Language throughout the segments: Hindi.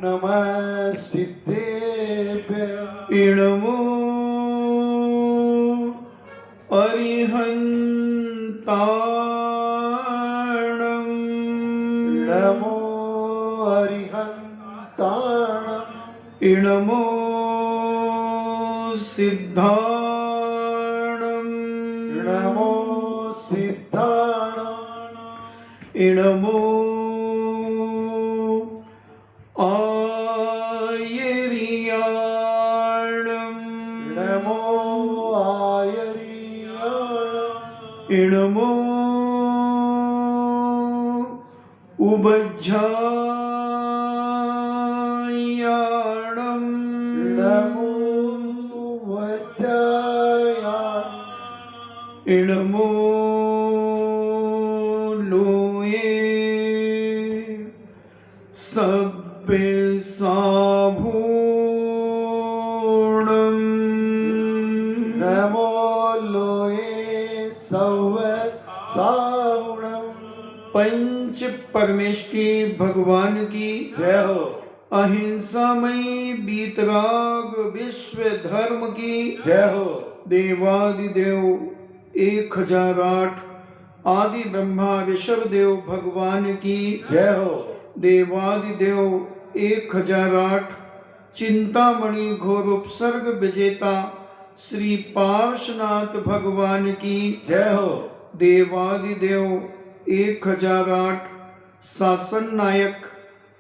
नमः सिद्धेभ्य इणमो अरिहन्ताणं नमो अरिहन्ताणम् इणमो सिद्धाणं नमो सिद्धाणम् इणमो आयर्याणं नमो आयर्याणम् इणमो उबज्झायाणं नमो वज्रायाणम् इणमो लोये सब्बे साभूणं नमो लोये सवसावणम् पंच परमेष्टि भगवान की जय हो। अहिंसामयी बीतराग विश्व धर्म की जय हो। देवादिदेव 1008 आदि ब्रह्मा ऋषभ देव भगवान की जय हो। देवादिदेव 1008 चिंतामणि घोर उपसर्ग विजेता श्री पार्श्वनाथ भगवान की जय हो। देवादिदेव 1008 शासन नायक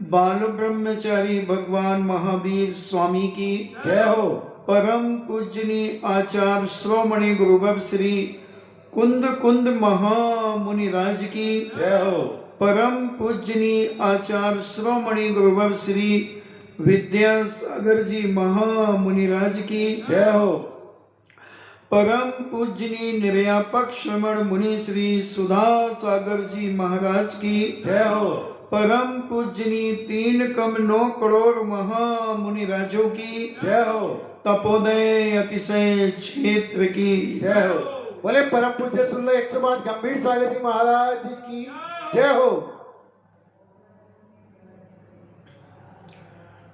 बाल ब्रह्मचारी भगवान महावीर स्वामी की जय हो। परम पूजनीय आचार्य श्रोमणि गुरुवर श्री कुंद कुंद महामुनिराज की जय हो। परम पूजनीय आचार्य श्रोमणि गुरुवर श्री विद्यासागर जी महामुनिराज की जय हो। परम पूजनीय निर्यापक श्रमण मुनि श्री सुधा सागर जी महाराज की जय हो। परम पूजनीय 3 कम 9 करोड़ महामुनिराजों की जय हो। तपोदय अतिशय क्षेत्र की जय हो। बोले परम पूज्य सुन लो 108 गंभीर सागर जी महाराज की जय हो।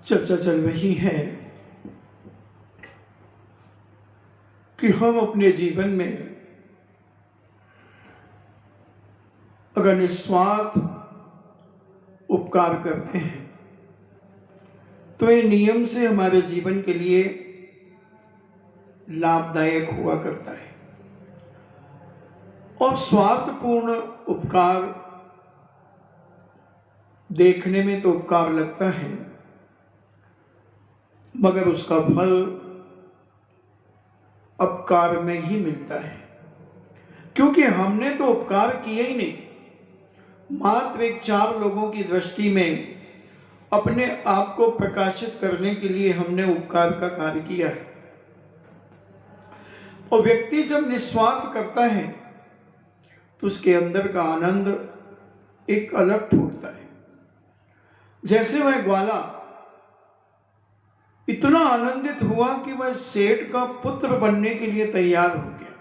चर्चा चल रही है कि हम अपने जीवन में अगर निस्वार्थ उपकार करते हैं तो ये नियम से हमारे जीवन के लिए लाभदायक हुआ करता है। और स्वार्थपूर्ण उपकार देखने में तो उपकार लगता है, मगर उसका फल अपकार में ही मिलता है, क्योंकि हमने तो उपकार किया ही नहीं। मात्र एक 4 लोगों की दृष्टि में अपने आप को प्रकाशित करने के लिए हमने उपकार का कार्य किया है। और व्यक्ति जब निस्वार्थ करता है तो उसके अंदर का आनंद एक अलग फूटता है। जैसे वह ग्वाला इतना आनंदित हुआ कि वह सेठ का पुत्र बनने के लिए तैयार हो गया।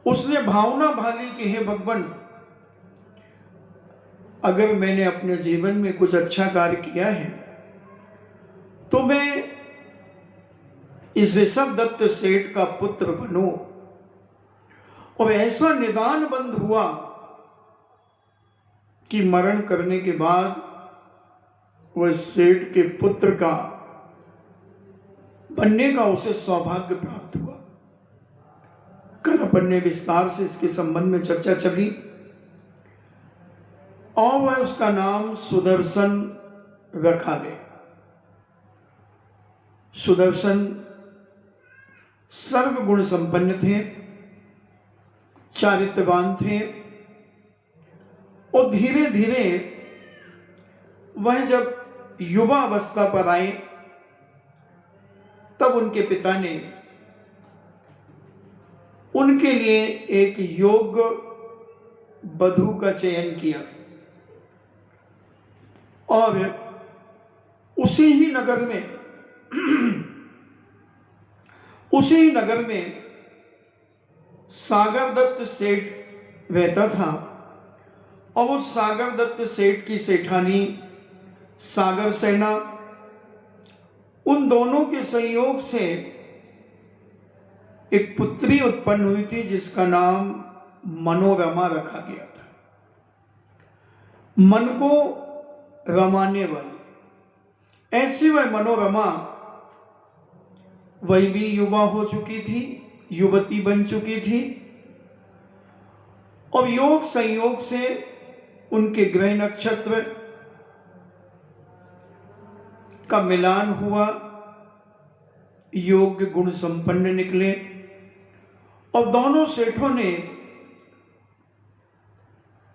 उसने भावना भाली कि हे भगवान, अगर मैंने अपने जीवन में कुछ अच्छा कार्य किया है तो मैं इस ऋषभ दत्त सेठ का पुत्र बनूं। और ऐसा निदान बंद हुआ कि मरण करने के बाद वह सेठ के पुत्र का बनने का उसे सौभाग्य प्राप्त हुआ। कल अपन ने विस्तार से इसके संबंध में चर्चा चली और वह उसका नाम सुदर्शन रखा गया। सुदर्शन सर्व गुण संपन्न थे, चारित्रवान थे और धीरे धीरे वह जब युवा अवस्था पर आए तब उनके पिता ने उनके लिए एक योग्य वधू का चयन किया और उसी ही नगर में सागर दत्त सेठ रहता था। और उस सागर दत्त सेठ की सेठानी सागर सेना, उन दोनों के संयोग से एक पुत्री उत्पन्न हुई थी जिसका नाम मनोरमा रखा गया था। मन को रमाने वाली ऐसी वह मनोरमा, वह भी युवा हो चुकी थी, युवती बन चुकी थी, और योग संयोग से उनके ग्रह नक्षत्र का मिलान हुआ, योग्य गुण संपन्न निकले, और दोनों सेठों ने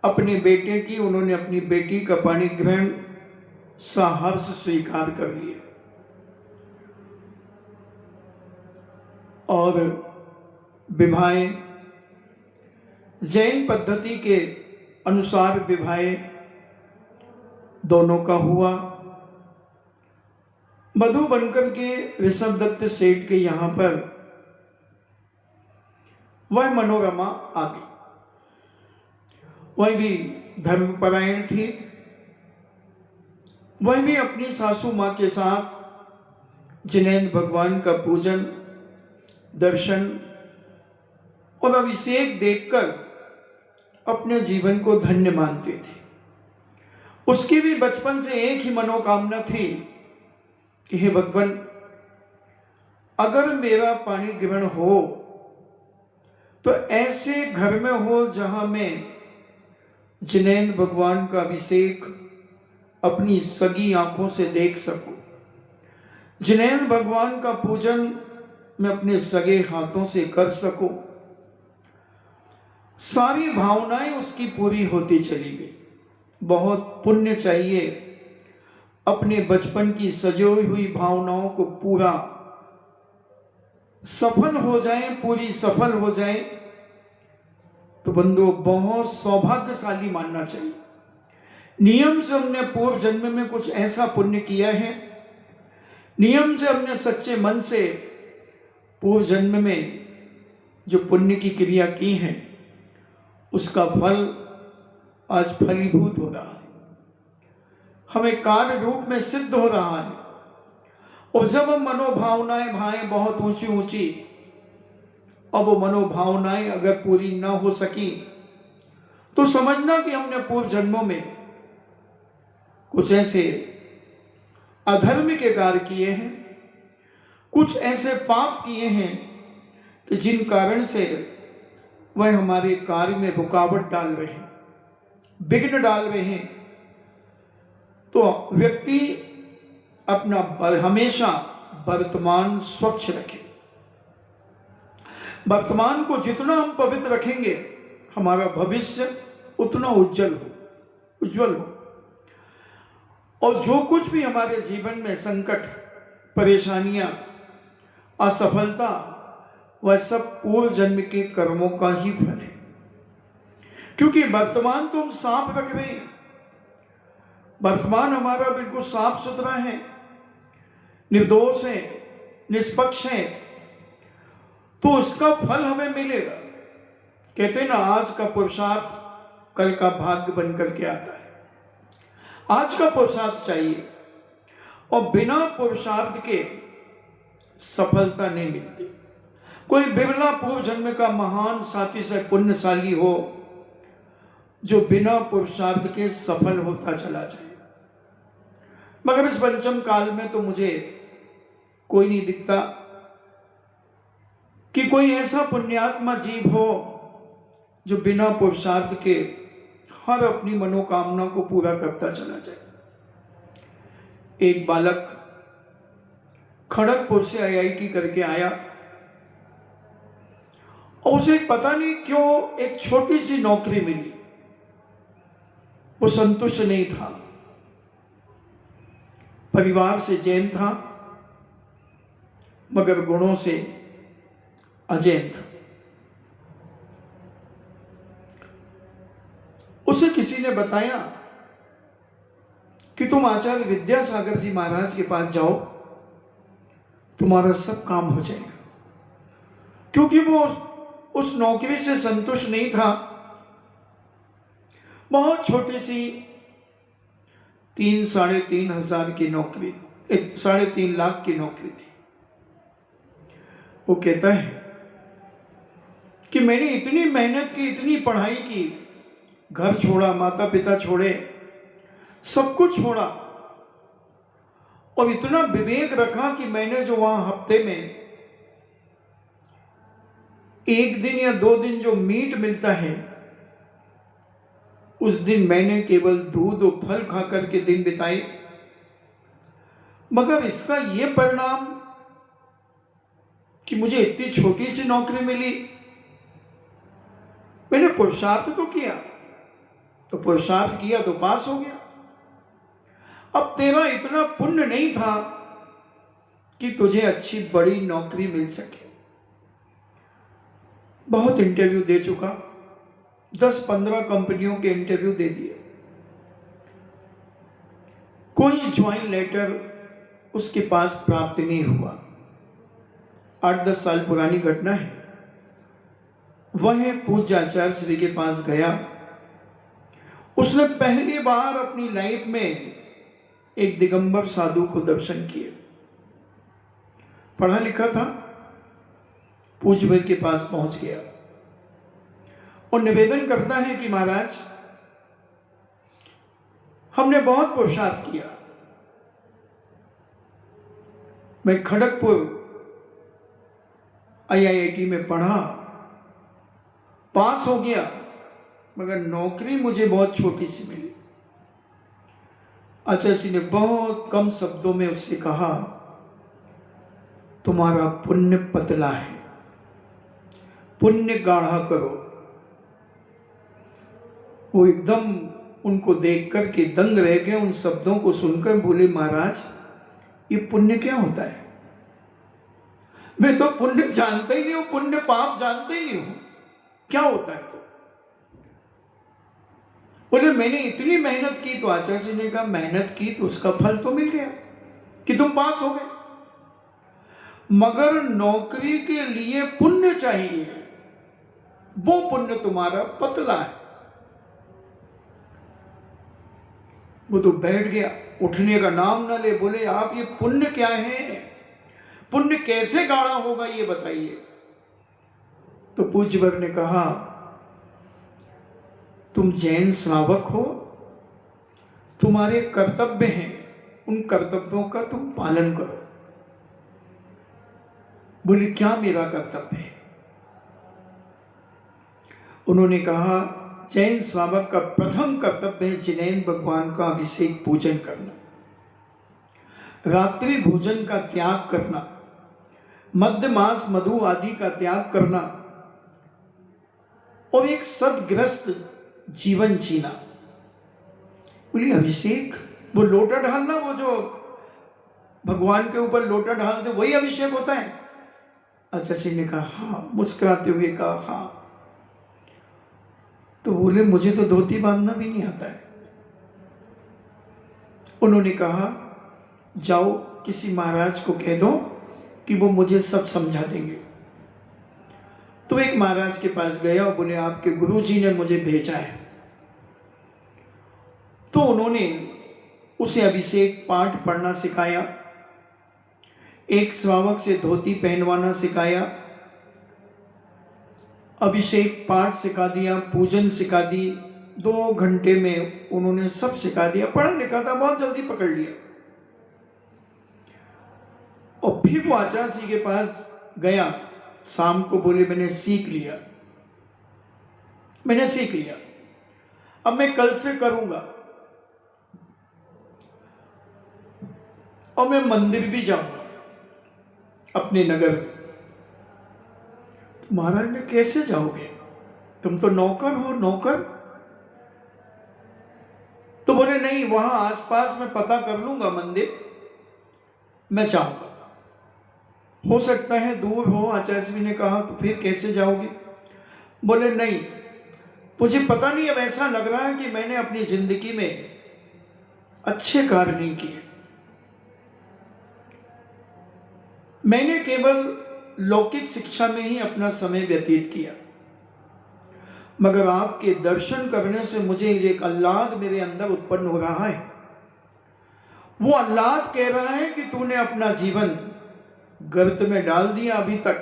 अपने बेटे की, उन्होंने अपनी बेटी का पाणी ग्रहण सहर्ष स्वीकार कर लिया और विवाहें जैन पद्धति के अनुसार विवाहें दोनों का हुआ। वधू बनकर के ऋषभ दत्त सेठ के यहां पर वह मनोरमा आ गई। वह भी धर्मपरायण थी, वह भी अपनी सासू मां के साथ जिनेंद्र भगवान का पूजन, दर्शन और अभिषेक देखकर अपने जीवन को धन्य मानती थी। उसकी भी बचपन से एक ही मनोकामना थी कि हे भगवान, अगर मेरा पाणी ग्रहण हो तो ऐसे घर में हो जहां मैं जिनेंद्र भगवान का अभिषेक अपनी सगी आंखों से देख सकूं, जिनेंद्र भगवान का पूजन मैं अपने सगे हाथों से कर सकूं। सारी भावनाएं उसकी पूरी होती चली गई। बहुत पुण्य चाहिए अपने बचपन की सजोई हुई भावनाओं को पूरा सफल हो जाए, पूरी सफल हो जाए, तो बंधु बहुत सौभाग्यशाली मानना चाहिए। नियम से हमने पूर्व जन्म में कुछ ऐसा पुण्य किया है, नियम से हमने सच्चे मन से पूर्व जन्म में जो पुण्य की क्रिया की है उसका फल आज फलीभूत हो रहा है, हमें कार्य रूप में सिद्ध हो रहा है। और जब हम मनोभावनाएं भाएं बहुत ऊंची ऊंची, अब वो मनोभावनाएं अगर पूरी ना हो सकी तो समझना कि हमने पूर्व जन्मों में कुछ ऐसे अधर्म के कार्य किए हैं, कुछ ऐसे पाप किए हैं कि जिन कारण से वह हमारे कार्य में रुकावट डाल रहे हैं, विघ्न डाल रहे हैं। तो व्यक्ति अपना हमेशा वर्तमान स्वच्छ रखे। वर्तमान को जितना हम पवित्र रखेंगे हमारा भविष्य उतना उज्जवल हो। और जो कुछ भी हमारे जीवन में संकट, परेशानियां, असफलता, वह सब पूर्व जन्म के कर्मों का ही फल है। क्योंकि वर्तमान तो हम साफ रख रहे हैं, वर्तमान हमारा बिल्कुल साफ सुथरा है, निर्दोष है, निष्पक्ष है, तो उसका फल हमें मिलेगा। कहते हैं ना, आज का पुरुषार्थ कल का भाग्य बनकर के आता है। आज का पुरुषार्थ चाहिए, और बिना पुरुषार्थ के सफलता नहीं मिलती। कोई बिरला पूर्व जन्म का महान साथी से पुण्यशाली हो जो बिना पुरुषार्थ के सफल होता चला जाए। मगर इस पंचम काल में तो मुझे कोई नहीं दिखता कि कोई ऐसा पुण्यात्मा जीव हो जो बिना पुरुषार्थ के हर अपनी मनोकामना को पूरा करता चला जाए। एक बालक खड़गपुर से आईआईटी करके आया और उसे पता नहीं क्यों एक छोटी सी नौकरी मिली, वो संतुष्ट नहीं था। परिवार से जैन था मगर गुणों से अजैन था। उसे किसी ने बताया कि तुम आचार्य विद्यासागर जी महाराज के पास जाओ, तुम्हारा सब काम हो जाएगा। क्योंकि वो उस नौकरी से संतुष्ट नहीं था। बहुत छोटी सी 3,500 की नौकरी, 3.5 लाख की नौकरी थी। वो कहता है कि मैंने इतनी मेहनत की, इतनी पढ़ाई की, घर छोड़ा, माता पिता छोड़े, सब कुछ छोड़ा, और इतना विवेक रखा कि मैंने जो वहां हफ्ते में 1 दिन या 2 दिन जो मीट मिलता है, उस दिन मैंने केवल दूध और फल खा करके दिन बिताए। मगर इसका यह परिणाम कि मुझे इतनी छोटी सी नौकरी मिली। मैंने पुरुषार्थ तो किया, तो पुरुषार्थ किया तो पास हो गया। अब तेरा इतना पुण्य नहीं था कि तुझे अच्छी बड़ी नौकरी मिल सके। बहुत इंटरव्यू दे चुका, 10-15 कंपनियों के इंटरव्यू दे दिए, कोई ज्वाइन लेटर उसके पास प्राप्त नहीं हुआ। 8-10 साल पुरानी घटना है। वह पूज्य आचार्य श्री के पास गया। उसने पहली बार अपनी लाइफ में एक दिगंबर साधु को दर्शन किए। पढ़ा लिखा था, पूज्य भाई के पास पहुंच गया और निवेदन करता है कि महाराज, हमने बहुत पुरुषार्थ किया, मैं खड़गपुर IIT में पढ़ा, पास हो गया, मगर नौकरी मुझे बहुत छोटी सी मिली। आचार्य जी ने बहुत कम शब्दों में उससे कहा, तुम्हारा पुण्य पतला है, पुण्य गाढ़ा करो। वो एकदम उनको देख करके दंग रह गए। उन शब्दों को सुनकर बोले, महाराज ये पुण्य क्या होता है? मैं तो पुण्य जानता ही नहीं हूं, पुण्य पाप जानता ही नहीं हूं, क्या होता है? तो बोले मैंने इतनी मेहनत की। तो आचार्य जी ने कहा, मेहनत की तो उसका फल तो मिल गया कि तुम पास हो गए, मगर नौकरी के लिए पुण्य चाहिए, वो पुण्य तुम्हारा पतला है। वो तो बैठ गया, उठने का नाम ना ले। बोले आप ये पुण्य क्या है, पुण्य कैसे गाढ़ा होगा ये बताइए। तो पूज्य वर ने कहा, तुम जैन श्रावक हो, तुम्हारे कर्तव्य हैं, उन कर्तव्यों का तुम पालन करो। बोले क्या मेरा कर्तव्य है? उन्होंने कहा, जैन श्रावक का प्रथम कर्तव्य है जिनेन भगवान का अभिषेक पूजन करना, रात्रि भोजन का त्याग करना, मध्य मास मधु आदि का त्याग करना, और एक सदग्रस्त जीवन जीना। बोली अभिषेक, वो लोटा ढालना, वो जो भगवान के ऊपर लोटा ढालते वही अभिषेक होता है? अच्छा जी ने कहा हाँ, मुस्कुराते हुए कहा हाँ। तो बोले मुझे तो धोती बांधना भी नहीं आता है। उन्होंने कहा जाओ किसी महाराज को कह दो कि वो मुझे सब समझा देंगे। तो एक महाराज के पास गया और बोले आपके गुरुजी ने मुझे भेजा है। तो उन्होंने उसे अभिषेक पाठ पढ़ना सिखाया, एक श्रावक से धोती पहनवाना सिखाया, अभिषेक पाठ सिखा दिया, पूजन सिखा दी। 2 घंटे में उन्होंने सब सिखा दिया। पढ़ा लिखा था, बहुत जल्दी पकड़ लिया। और फिर वो आचार्य जी के पास गया शाम को। बोले मैंने सीख लिया, मैंने सीख लिया, अब मैं कल से करूंगा और मैं मंदिर भी जाऊंगा अपने नगर। तो महाराज ने कैसे जाओगे, तुम तो नौकर हो, नौकर। तो बोले नहीं, वहां आसपास में पता कर लूंगा मंदिर, मैं जाऊंगा। हो सकता है दूर हो। आचार्य जी ने कहा तो फिर कैसे जाओगे? बोले नहीं, मुझे पता नहीं, अब ऐसा लग रहा है कि मैंने अपनी जिंदगी में अच्छे कार्य नहीं किए। मैंने केवल लौकिक शिक्षा में ही अपना समय व्यतीत किया, मगर आपके दर्शन करने से मुझे एक आह्लाद मेरे अंदर उत्पन्न हो रहा है वो अल्लाह कह रहा है कि तूने अपना जीवन गर्त में डाल दिया अभी तक,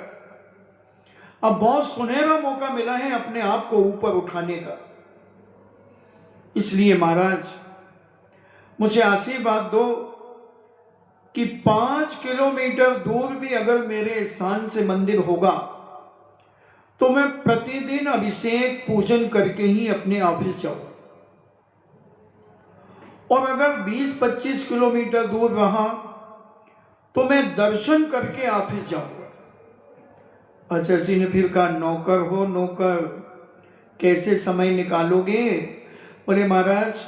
अब बहुत सुनहरा मौका मिला है अपने आप को ऊपर उठाने का। इसलिए महाराज मुझे आशीर्वाद दो कि 5 किलोमीटर दूर भी अगर मेरे स्थान से मंदिर होगा तो मैं प्रतिदिन अभिषेक पूजन करके ही अपने ऑफिस जाऊंगा, और अगर 20-25 किलोमीटर दूर रहा तो मैं दर्शन करके ऑफिस जाऊंगा। आचार्य जी ने फिर कहा, नौकर हो नौकर, कैसे समय निकालोगे? बोले महाराज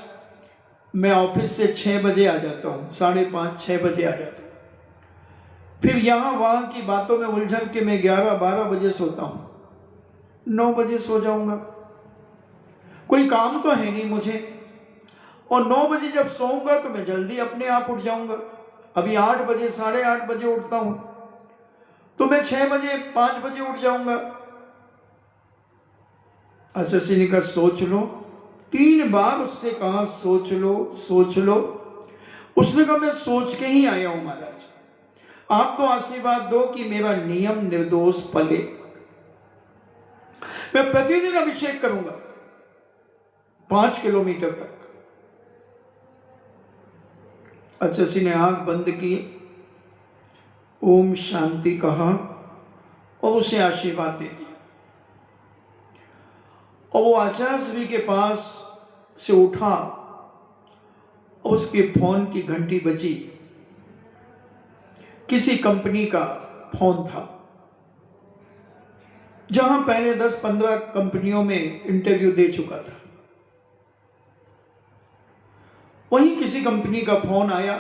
मैं ऑफिस से 6 बजे आ जाता हूँ, 5:30-6 बजे आ जाता हूँ, फिर यहाँ वहाँ की बातों में उलझन के मैं 11-12 बजे सोता हूँ, 9 बजे सो जाऊंगा, कोई काम तो है नहीं मुझे, और 9 बजे जब सोऊंगा तो मैं जल्दी अपने आप उठ जाऊंगा। अभी 8 बजे 8:30 बजे उठता हूं तो मैं 6 बजे 5 बजे उठ जाऊंगा। आचार्य ने कहा सोच लो, 3 बार उससे कहा सोच लो सोच लो। उसने कहा मैं सोच के ही आया हूं महाराज, आप तो आशीर्वाद दो कि मेरा नियम निर्दोष पले, मैं प्रतिदिन अभिषेक करूंगा 5 किलोमीटर तक। आचार्य ने आंख बंद की, ओम शांति कहा और उसे आशीर्वाद दे दिया। और वो आचार्य श्री के पास से उठा और उसके फोन की घंटी बजी। किसी कंपनी का फोन था, जहां पहले 10-15 कंपनियों में इंटरव्यू दे चुका था। वहीं किसी कंपनी का फोन आया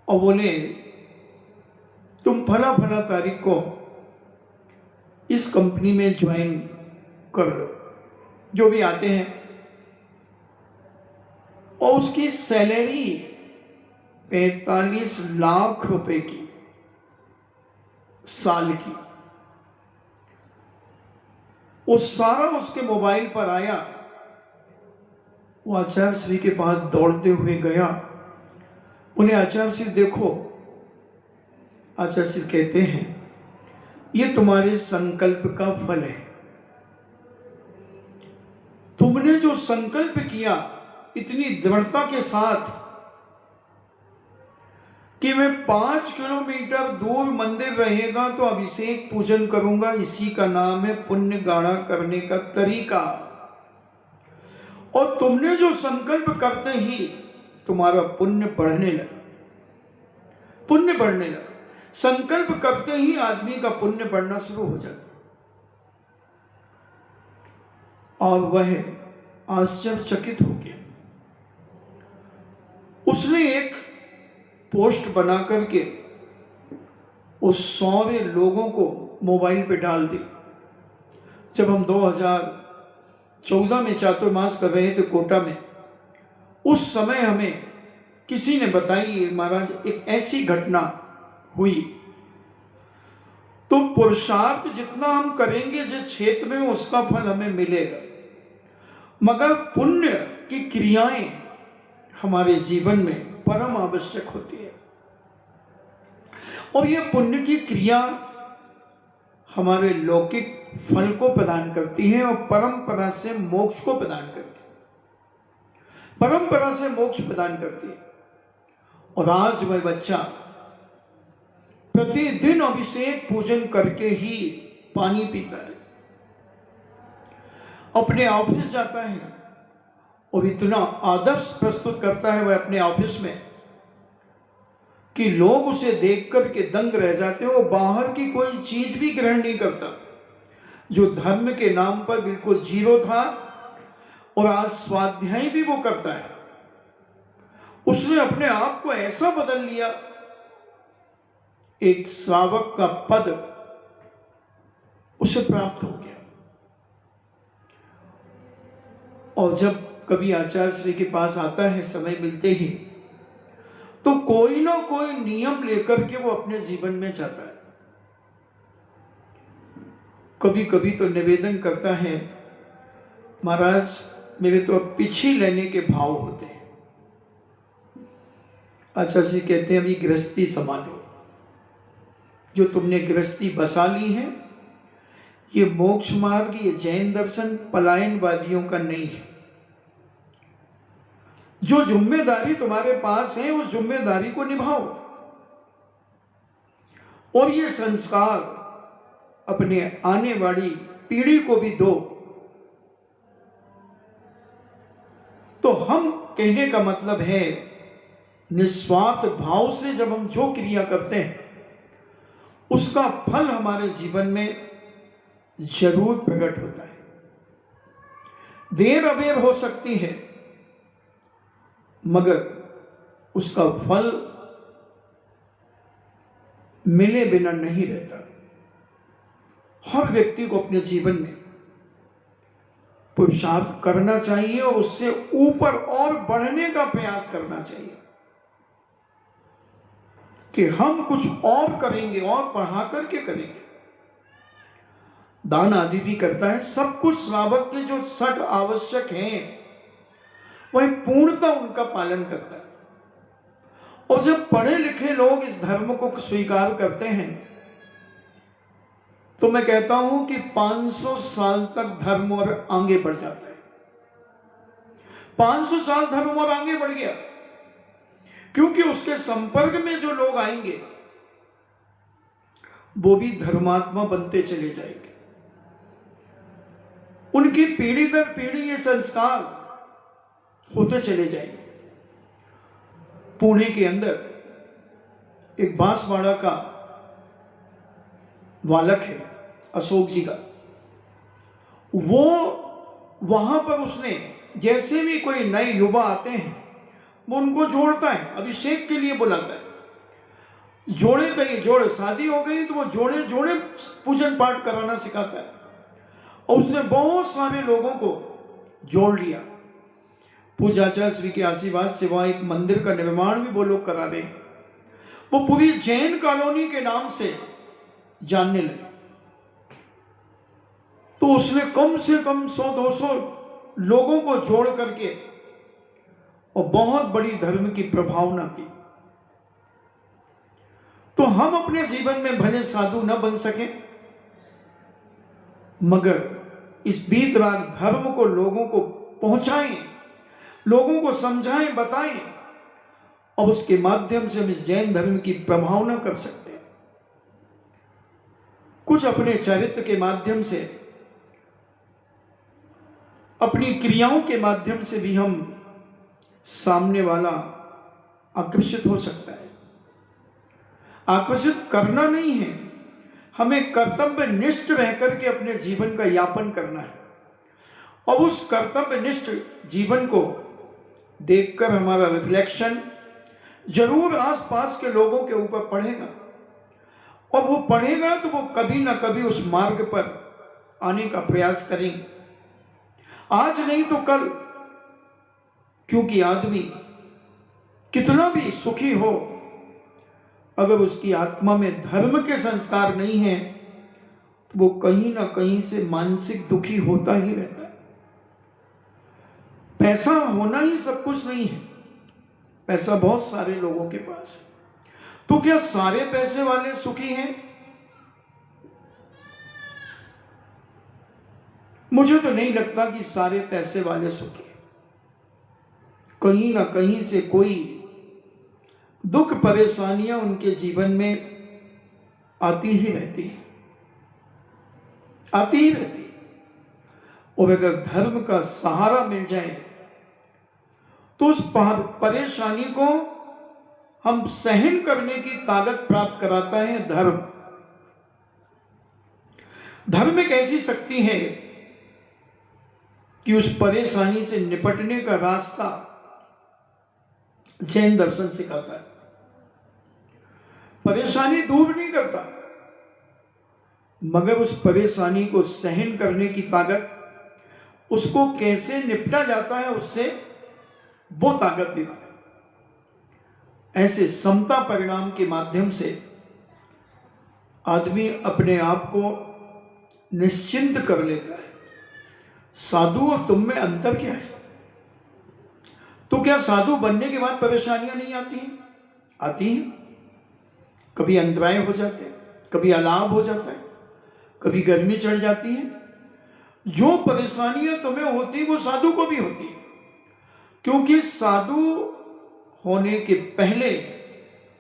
और बोले तुम फला फला तारीख को इस कंपनी में ज्वाइन कर लो, जो भी आते हैं, और उसकी सैलरी 45 लाख रुपए की साल की। वो सारा उसके मोबाइल पर आया। वो आचार्य श्री के पास दौड़ते हुए गया, उन्हें आचार्य श्री देखो। आचार्य श्री कहते हैं ये तुम्हारे संकल्प का फल है, तुमने जो संकल्प किया इतनी दृढ़ता के साथ कि मैं 5 किलोमीटर दूर मंदिर रहेगा तो अभिषेक पूजन करूंगा, इसी का नाम है पुण्य गाढ़ा करने का तरीका। और तुमने जो संकल्प करते ही तुम्हारा पुण्य बढ़ने लगा, पुण्य बढ़ने लगा। संकल्प करते ही आदमी का पुण्य बढ़ना शुरू हो जाता, और वह आश्चर्यचकित हो गया। उसने एक पोस्ट बना करके उस सारे लोगों को मोबाइल पे डाल दी। जब हम 2014 में चातुर्मास कर रहे थे कोटा में, उस समय हमें किसी ने बताई महाराज एक ऐसी घटना हुई। तो पुरुषार्थ जितना हम करेंगे जिस क्षेत्र में, उसका फल हमें मिलेगा, मगर पुण्य की क्रियाएं हमारे जीवन में परम आवश्यक होती है। और यह पुण्य की क्रिया हमारे लौकिक फल को प्रदान करती है और परंपरा से मोक्ष को प्रदान करती है, परंपरा से मोक्ष प्रदान करती है। और आज वह बच्चा प्रतिदिन अभिषेक पूजन करके ही पानी पीता है, अपने ऑफिस जाता है और इतना आदर्श प्रस्तुत करता है वह अपने ऑफिस में कि लोग उसे देख करके दंग रह जाते हैं। वो बाहर की कोई चीज भी ग्रहण नहीं करता, जो धर्म के नाम पर बिल्कुल जीरो था, और आज स्वाध्याय भी वो करता है। उसने अपने आप को ऐसा बदल लिया, एक श्रावक का पद उसे प्राप्त हो गया। और जब कभी आचार्य श्री के पास आता है समय मिलते ही, तो कोई ना कोई नियम लेकर के वो अपने जीवन में जाता है। कभी कभी तो निवेदन करता है, महाराज मेरे तो पीछे लेने के भाव होते हैं, अच्छा जी कहते हैं अभी गृहस्थी संभालो, जो तुमने गृहस्थी बसा ली है, ये मोक्ष मार्ग, ये जैन दर्शन पलायनवादियों का नहीं है। जो जिम्मेदारी तुम्हारे पास है उस जिम्मेदारी को निभाओ और ये संस्कार अपने आने वाली पीढ़ी को भी दो। तो हम कहने का मतलब है निस्वार्थ भाव से जब हम जो क्रिया करते हैं उसका फल हमारे जीवन में जरूर प्रकट होता है। देर अबेर हो सकती है मगर उसका फल मिले बिना नहीं रहता। हर व्यक्ति को अपने जीवन में पुरुषार्थ करना चाहिए और उससे ऊपर और बढ़ने का प्रयास करना चाहिए कि हम कुछ और करेंगे और बढ़ा करके करेंगे। दान आदि भी करता है, सब कुछ श्रावक के जो सठ आवश्यक हैं वह पूर्णतः उनका पालन करता है। और जब पढ़े लिखे लोग इस धर्म को स्वीकार करते हैं तो मैं कहता हूं कि 500 साल तक धर्म और आगे बढ़ जाता है। 500 साल धर्म और आगे बढ़ गया क्योंकि उसके संपर्क में जो लोग आएंगे वो भी धर्मात्मा बनते चले जाएंगे। उनकी पीढ़ी दर पीढ़ी ये संस्कार होते चले जाएंगे। पुणे के अंदर एक बांसवाड़ा का बालक है अशोक जी का, वो वहां पर उसने जैसे भी कोई नए युवा आते हैं वो उनको जोड़ता है, अभिषेक के लिए बुलाता है। जोड़े तय जोड़े शादी हो गई तो वो जोड़े जोड़े पूजन पाठ कराना सिखाता है और उसने बहुत सारे लोगों को जोड़ लिया। पूजाचार्य श्री के आशीर्वाद से वहां एक मंदिर का निर्माण भी वो लोग करा रहे। वो पूरी जैन कॉलोनी के नाम से जानने लगे। तो उसने कम से कम 100-200 लोगों को जोड़ करके और बहुत बड़ी धर्म की प्रभावना की। तो हम अपने जीवन में भले साधु न बन सके मगर इस बीतराग धर्म को लोगों को पहुंचाएं, लोगों को समझाएं, बताएं और उसके माध्यम से हम इस जैन धर्म की प्रभावना कर सकते हैं। कुछ अपने चरित्र के माध्यम से, अपनी क्रियाओं के माध्यम से भी हम सामने वाला आकर्षित हो सकता है। आकर्षित करना नहीं है, हमें कर्तव्य निष्ठ रह करके अपने जीवन का यापन करना है और उस कर्तव्य निष्ठ जीवन को देखकर हमारा रिफ्लेक्शन जरूर आसपास के लोगों के ऊपर पड़ेगा और वो पढ़ेगा तो वो कभी ना कभी उस मार्ग पर आने का प्रयास करेंगे, आज नहीं तो कल। क्योंकि आदमी कितना भी सुखी हो अगर उसकी आत्मा में धर्म के संस्कार नहीं है तो वो कहीं ना कहीं से मानसिक दुखी होता ही रहता है। पैसा होना ही सब कुछ नहीं है, पैसा बहुत सारे लोगों के पास है। तो क्या सारे पैसे वाले सुखी हैं? मुझे तो नहीं लगता कि सारे पैसे वाले सुखी हैं। कहीं ना कहीं से कोई दुख परेशानियां उनके जीवन में आती ही रहती है, आती ही रहती है। और अगर धर्म का सहारा मिल जाए तो उस परेशानी को हम सहन करने की ताकत प्राप्त कराता है धर्म। धर्म एक ऐसी शक्ति है कि उस परेशानी से निपटने का रास्ता जैन दर्शन सिखाता है। परेशानी दूर नहीं करता मगर उस परेशानी को सहन करने की ताकत, उसको कैसे निपटा जाता है उससे वो ताकत देता है। ऐसे समता परिणाम के माध्यम से आदमी अपने आप को निश्चिंत कर लेता है। साधु और तुम में अंतर क्या है? तो क्या साधु बनने के बाद परेशानियां नहीं आती हैं? आती हैं, कभी अंतराय हो जाते हैं, कभी अलाभ हो जाता है, कभी गर्मी चढ़ जाती है। जो परेशानियां तुम्हें होती वो साधु को भी होती है, क्योंकि साधु होने के पहले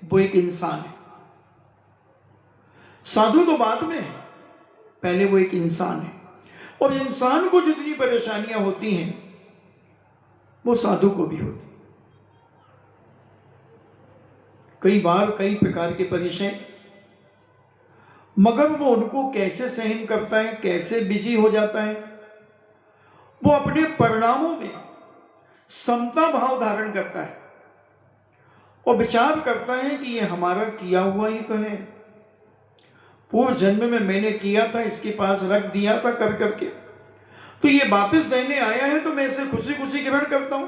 वो एक इंसान है। साधु तो बाद में है, पहले वो एक इंसान है। और इंसान को जितनी परेशानियां होती हैं वो साधु को भी होती है। कई बार कई प्रकार के परेशान, मगर वो उनको कैसे सहन करता है, कैसे बिजी हो जाता है, वो अपने परिणामों में समता भाव धारण करता है और विचार करता है कि ये हमारा किया हुआ ही तो है, पूर्व जन्म में मैंने किया था, इसके पास रख दिया था कर करके, तो ये वापस देने आया है, तो मैं इसे खुशी खुशी ग्रहण करता हूं।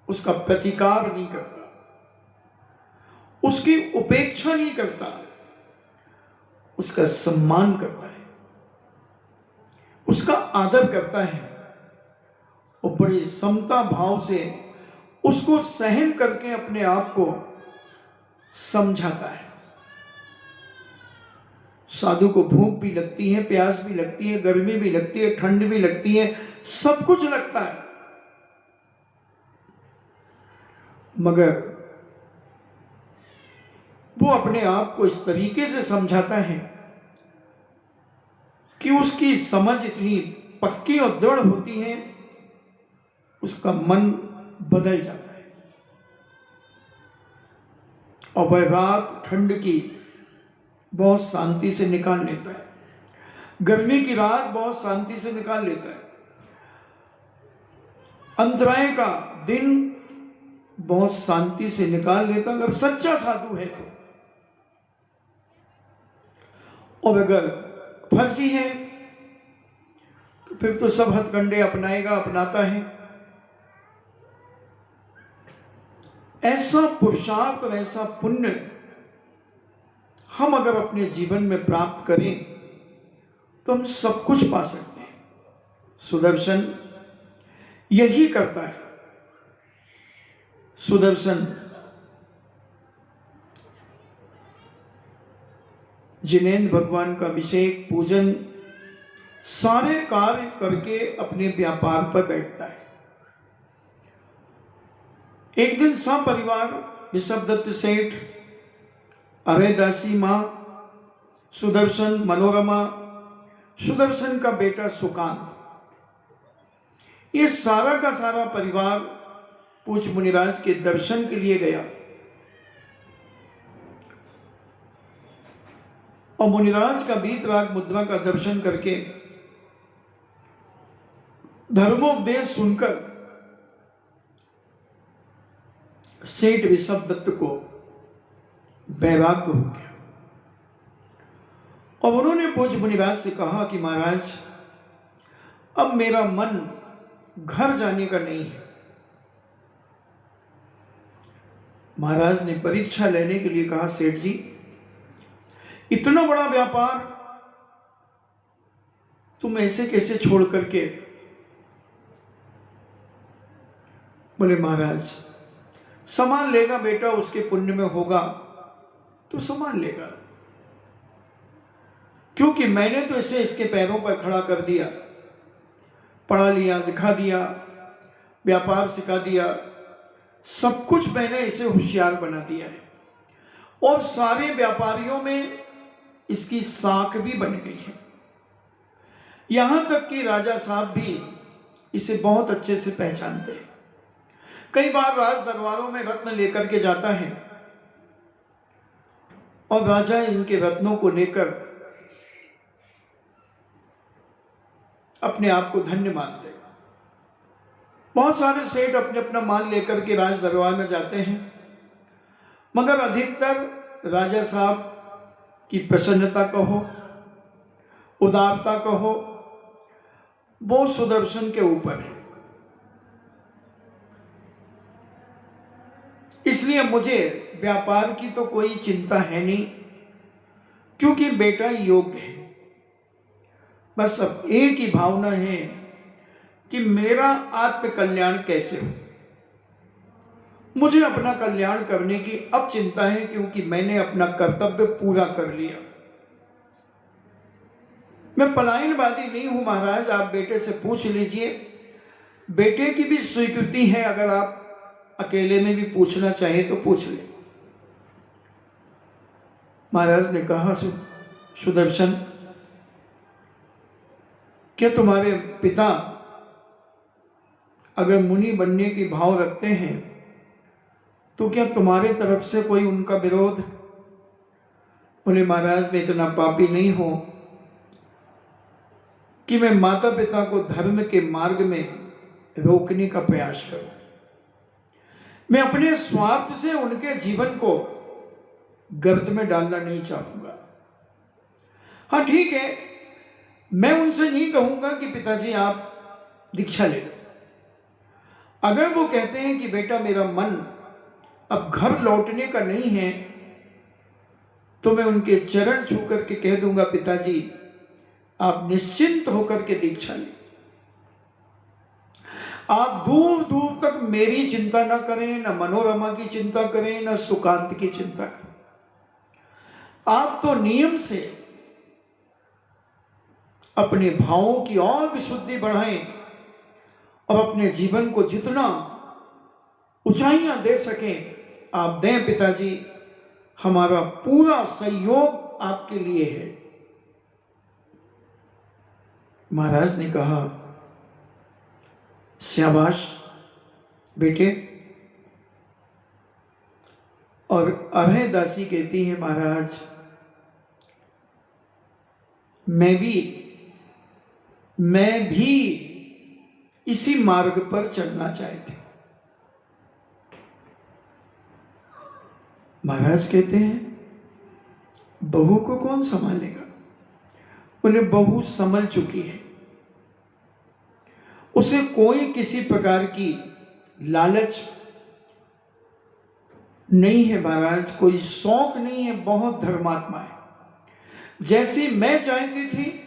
उसका प्रतिकार नहीं करता, उसकी उपेक्षा नहीं करता, उसका सम्मान करता है, उसका आदर करता है और बड़ी समता भाव से उसको सहन करके अपने आप को समझाता है। साधु को भूख भी लगती है, प्यास भी लगती है, गर्मी भी लगती है, ठंड भी लगती है, सब कुछ लगता है, मगर वो अपने आप को इस तरीके से समझाता है कि उसकी समझ इतनी पक्की और दृढ़ होती है, उसका मन बदल जाता है और वह रात ठंड की बहुत शांति से निकाल लेता है, गर्मी की रात बहुत शांति से निकाल लेता है, अंतराय का दिन बहुत शांति से निकाल लेता है, अगर सच्चा साधु है तो। और अगर फर्जी है तो फिर तो सब हथकंडे अपनाएगा, अपनाता है। ऐसा पुरुषार्थ और ऐसा पुण्य हम अगर अपने जीवन में प्राप्त करें तो हम सब कुछ पा सकते हैं। सुदर्शन यही करता है। सुदर्शन जिनेंद्र भगवान का अभिषेक, पूजन, सारे कार्य करके अपने व्यापार पर बैठता है। एक दिन सपरिवार ऋषभदत्त सेठ, अभयदासी मां, सुदर्शन, मनोरमा, सुदर्शन का बेटा सुकांत, ये सारा का सारा परिवार पूज्य मुनिराज के दर्शन के लिए गया। और मुनिराज का वीतराग मुद्रा का दर्शन करके धर्मोपदेश सुनकर सेठ ऋषभदत्त को वैराग्य हो गया और उन्होंने पूज्य मुनिराज से कहा कि महाराज, अब मेरा मन घर जाने का नहीं है। महाराज ने परीक्षा लेने के लिए कहा, सेठ जी इतना बड़ा व्यापार तुम ऐसे कैसे छोड़ करके? बोले महाराज, सामान लेगा बेटा, उसके पुण्य में होगा तो सामान लेगा, क्योंकि मैंने तो इसे इसके पैरों पर खड़ा कर दिया, पढ़ा लिया, लिखा दिया, व्यापार सिखा दिया, सब कुछ मैंने इसे होशियार बना दिया है और सारे व्यापारियों में इसकी साख भी बन गई है। यहां तक कि राजा साहब भी इसे बहुत अच्छे से पहचानते हैं। कई बार राज दरबारों में रत्न लेकर के जाता है और राजा इनके रत्नों को लेकर अपने आप को धन्य मानते हैं। बहुत सारे सेठ अपने अपना माल लेकर के राज दरबार में जाते हैं, मगर अधिकतर राजा साहब की प्रसन्नता कहो, उदारता कहो, वो सुदर्शन के ऊपर है। इसलिए मुझे व्यापार की तो कोई चिंता है नहीं, क्योंकि बेटा योग्य है। बस अब एक ही भावना है कि मेरा आत्म कल्याण कैसे हो। मुझे अपना कल्याण करने की अब चिंता है, क्योंकि मैंने अपना कर्तव्य पूरा कर लिया। मैं पलायनवादी नहीं हूं महाराज, आप बेटे से पूछ लीजिए। बेटे की भी स्वीकृति है, अगर आप अकेले में भी पूछना चाहे तो पूछ ले। महाराज ने कहा, सुदर्शन, क्या तुम्हारे पिता अगर मुनि बनने की भाव रखते हैं तो क्या तुम्हारे तरफ से कोई उनका विरोध? बोले, महाराज मैं इतना पापी नहीं हूं कि मैं माता पिता को धर्म के मार्ग में रोकने का प्रयास करूं। मैं अपने स्वार्थ से उनके जीवन को गर्त में डालना नहीं चाहूंगा। हाँ ठीक है, मैं उनसे नहीं कहूंगा कि पिताजी आप दीक्षा ले लो। अगर वो कहते हैं कि बेटा मेरा मन अब घर लौटने का नहीं है, तो मैं उनके चरण छू करके कह दूंगा, पिताजी आप निश्चिंत होकर के दीक्षा लें। आप दूर दूर तक मेरी चिंता ना करें, ना मनोरमा की चिंता करें, ना सुकांत की चिंता करें। आप तो नियम से अपने भावों की और विशुद्धि बढ़ाएं और अपने जीवन को जितना ऊंचाइयां दे सकें आप दें पिताजी। हमारा पूरा सहयोग आपके लिए है। महाराज ने कहा, शाबाश बेटे। और अभय दासी कहती है, महाराज मैं भी इसी मार्ग पर चलना चाहती हूं। महाराज कहते हैं, बहू को कौन संभालेगा? बोले, बहू संभल चुकी है, उसे कोई किसी प्रकार की लालच नहीं है महाराज, कोई शौक नहीं है, बहुत धर्मात्मा है। जैसी मैं चाहती थी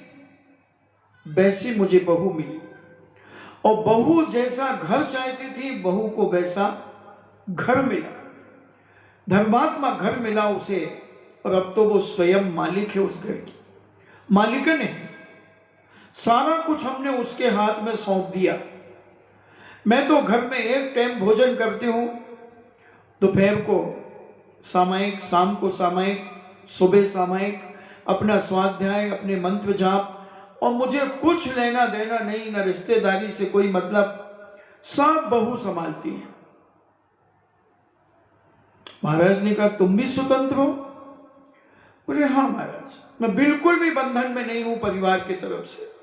वैसी मुझे बहू मिली, और बहू जैसा घर चाहती थी बहू को वैसा घर मिला। धर्मात्मा घर मिला उसे, और अब तो वो स्वयं मालिक है, उस घर की मालिकन है। सारा कुछ हमने उसके हाथ में सौंप दिया। मैं तो घर में एक टाइम भोजन करती हूँ, दोपहर को सामायिक, शाम को सामायिक, सुबह सामायिक, अपना स्वाध्याय, अपने मंत्र जाप, और मुझे कुछ लेना देना नहीं, ना रिश्तेदारी से कोई मतलब, सब बहू संभालती है। महाराज ने कहा, तुम भी स्वतंत्र हो? बोले, हाँ महाराज, मैं बिल्कुल भी बंधन में नहीं हूं परिवार की तरफ से।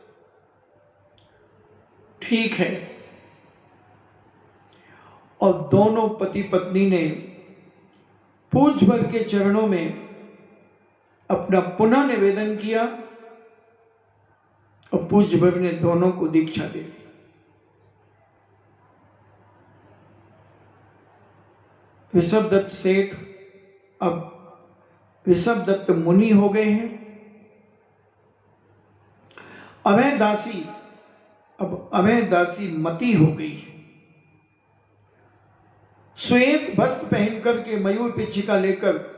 ठीक है। और दोनों पति पत्नी ने पूज्यवर के चरणों में अपना पुनः निवेदन किया, और पूज्यवर ने दोनों को दीक्षा दे दी। ऋषभदत्त सेठ अब ऋषभदत्त मुनि हो गए हैं। अभय दासी अब अभय दासी मती हो गई है। श्वेत वस्त्र पहन करके, मयूर पिच्छिका लेकर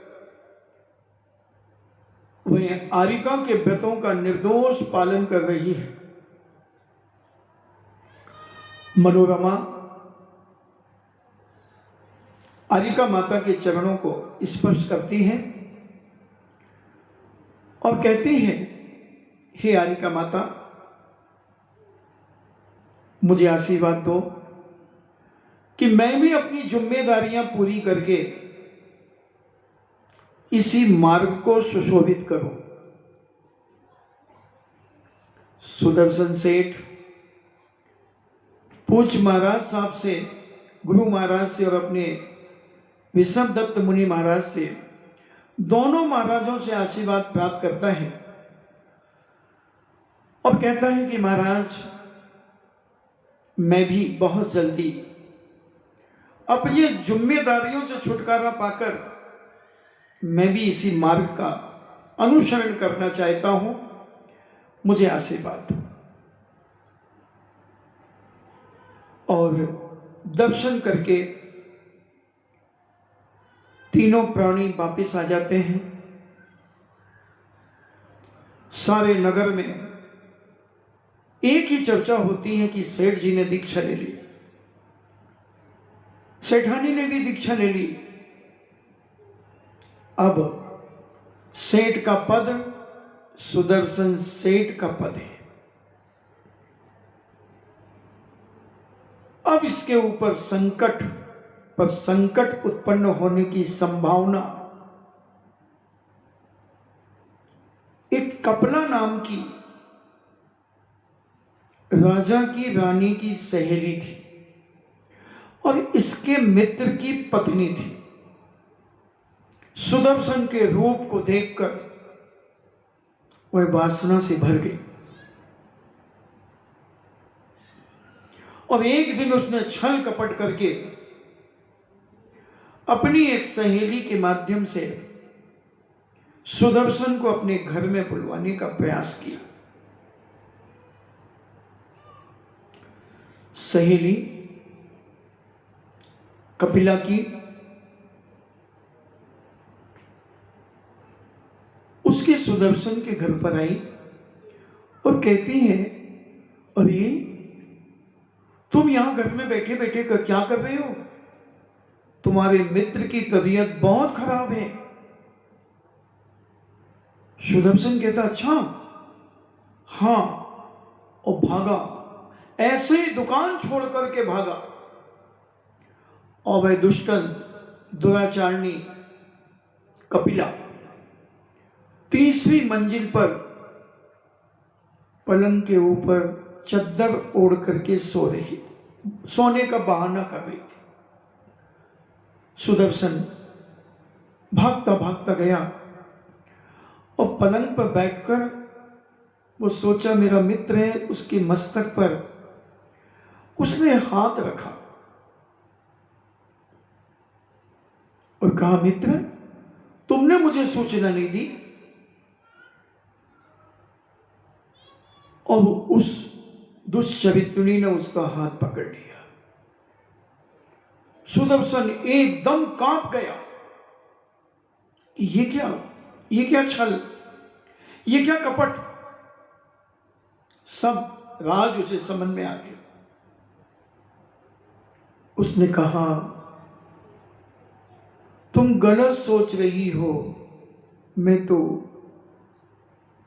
वह आरिका के व्रतों का निर्दोष पालन कर रही है। मनोरमा आरिका माता के चरणों को स्पर्श करती है और कहती है, हे आरिका माता, मुझे आशीर्वाद दो कि मैं भी अपनी जिम्मेदारियां पूरी करके इसी मार्ग को सुशोभित करूं। सुदर्शन सेठ पूज्य महाराज साहब से, गुरु महाराज से और अपने ऋषभदत्त मुनि महाराज से, दोनों महाराजों से आशीर्वाद प्राप्त करता है और कहता है कि महाराज, मैं भी बहुत जल्दी अब ये जिम्मेदारियों से छुटकारा पाकर मैं भी इसी मार्ग का अनुसरण करना चाहता हूं, मुझे आशीर्वाद दो। और दर्शन करके तीनों प्राणी वापिस आ जाते हैं। सारे नगर में एक ही चर्चा होती है कि सेठ जी ने दीक्षा ले ली, सेठानी ने भी दीक्षा ले ली। अब सेठ का पद सुदर्शन सेठ का पद है। अब इसके ऊपर संकट पर संकट उत्पन्न होने की संभावना। एक कपला नाम की राजा की रानी की सहेली थी और इसके मित्र की पत्नी थी। सुदर्शन के रूप को देखकर वह वासना से भर गई और एक दिन उसने छल कपट करके अपनी एक सहेली के माध्यम से सुदर्शन को अपने घर में बुलवाने का प्रयास किया। सहेली कपिला की उसके सुदर्शन के घर पर आई और कहती है, अरे तुम यहां घर में बैठे बैठे क्या कर रहे हो? तुम्हारे मित्र की तबीयत बहुत खराब है। सुदर्शन कहता, अच्छा हाँ, और भागा, ऐसे ही दुकान छोड़ करके भागा। और वह दुष्टन दुराचारणी कपिला तीसरी मंजिल पर पलंग के ऊपर चद्दर ओढ़ करके सो रही, सोने का बहाना कर रही थी। सुदर्शन भागता भागता गया और पलंग पर बैठकर वो सोचा मेरा मित्र है, उसके मस्तक पर उसने हाथ रखा और कहा, मित्र तुमने मुझे सूचना नहीं दी। और उस दुष्चरित्रिणी ने उसका हाथ पकड़ लिया। सुदर्शन एकदम कांप गया कि ये क्या छल, ये क्या कपट। सब राज उसे समझ में आ गया। उसने कहा, तुम गलत सोच रही हो, मैं तो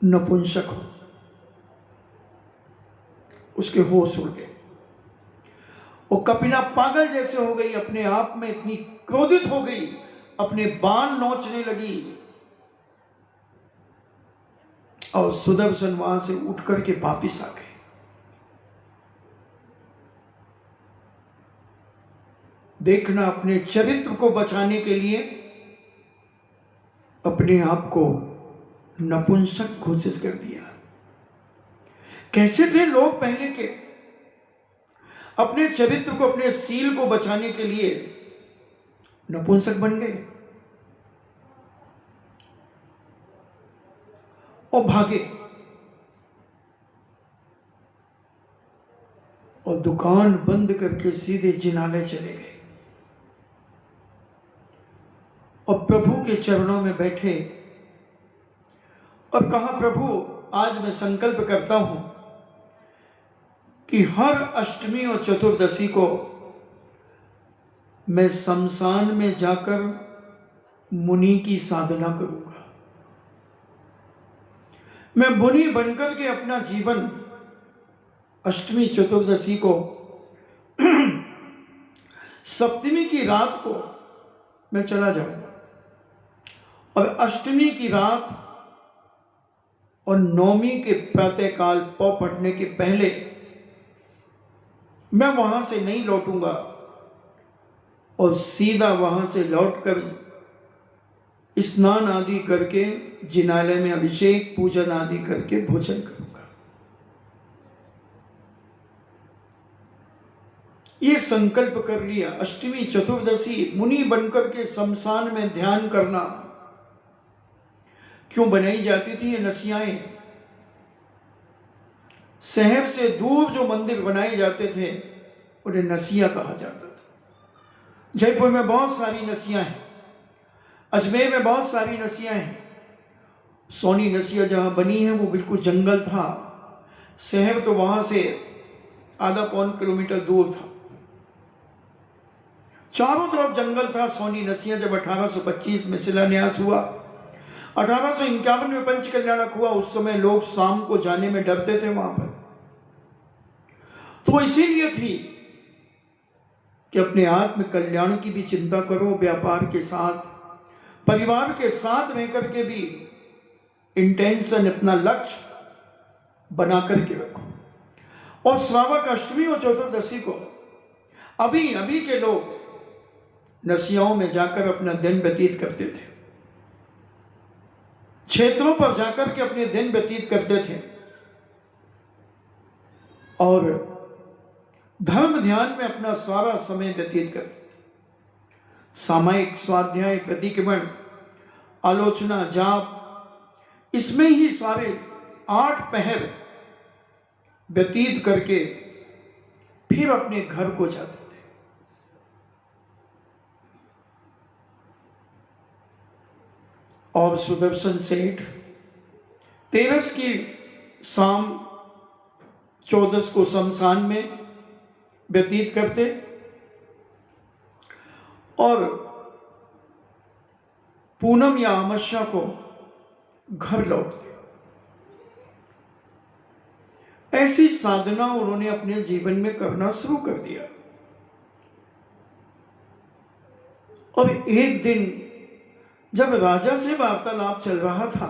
नपुंसक हूं। उसके होश उड़ गए। वो कपिला पागल जैसे हो गई, अपने आप में इतनी क्रोधित हो गई, अपने बाण नोचने लगी। और सुदर्शन वहां से उठ करके वापिस आ गए। देखना, अपने चरित्र को बचाने के लिए अपने आप को नपुंसक घोषित कर दिया। कैसे थे लोग पहले के? अपने चरित्र को, अपने सील को बचाने के लिए नपुंसक बन गए और भागे और दुकान बंद करके सीधे जिनालय चले गए और प्रभु के चरणों में बैठे और कहा, प्रभु आज मैं संकल्प करता हूं कि हर अष्टमी और चतुर्दशी को मैं शमशान में जाकर मुनि की साधना करूंगा। मैं मुनि बनकर के अपना जीवन अष्टमी चतुर्दशी को सप्तमी की रात को मैं चला जाऊंगा और अष्टमी की रात और नौमी के प्रातःकाल पौ पड़ने के पहले मैं वहां से नहीं लौटूंगा और सीधा वहां से लौटकर स्नान आदि करके जिनालय में अभिषेक पूजन आदि करके भोजन करूंगा। ये संकल्प कर लिया। अष्टमी चतुर्दशी मुनि बनकर के शमशान में ध्यान करना क्यों बनाई जाती थी? ये नसियाएं, शहर से दूर जो मंदिर बनाए जाते थे उन्हें नसिया कहा जाता था। जयपुर में बहुत सारी नसियां हैं। अजमेर में बहुत सारी नसियां हैं। सोनी नसिया जहां बनी है वो बिल्कुल जंगल था। शहर तो वहां से आधा पौन किलोमीटर दूर था। चारों तरफ जंगल था। सोनी नसिया जब 1825 में शिलान्यास हुआ, 1851 में पंच कल्याणक हुआ, उस समय लोग शाम को जाने में डरते थे वहां पर। तो इसीलिए थी कि अपने आत्म कल्याण की भी चिंता करो, व्यापार के साथ, परिवार के साथ रह करके भी इंटेंशन, अपना लक्ष्य बना करके रखो। और श्रावक अष्टमी और चतुर्दशी को अभी के लोग नसियाओं में जाकर अपना दिन व्यतीत करते थे, क्षेत्रों पर जाकर के अपने दिन व्यतीत करते थे और धर्म ध्यान में अपना सारा समय व्यतीत करते थे। सामायिक, स्वाध्याय, प्रतिक्रमण, आलोचना, जाप, इसमें ही सारे 8 पहर व्यतीत करके फिर अपने घर को जाते थे। और सुदर्शन सेठ 13 की शाम 14 को शमशान में व्यतीत करते और पूनम या अमावस्या को घर लौटते। ऐसी साधना उन्होंने अपने जीवन में करना शुरू कर दिया। और एक दिन जब राजा से वार्तालाप चल रहा था,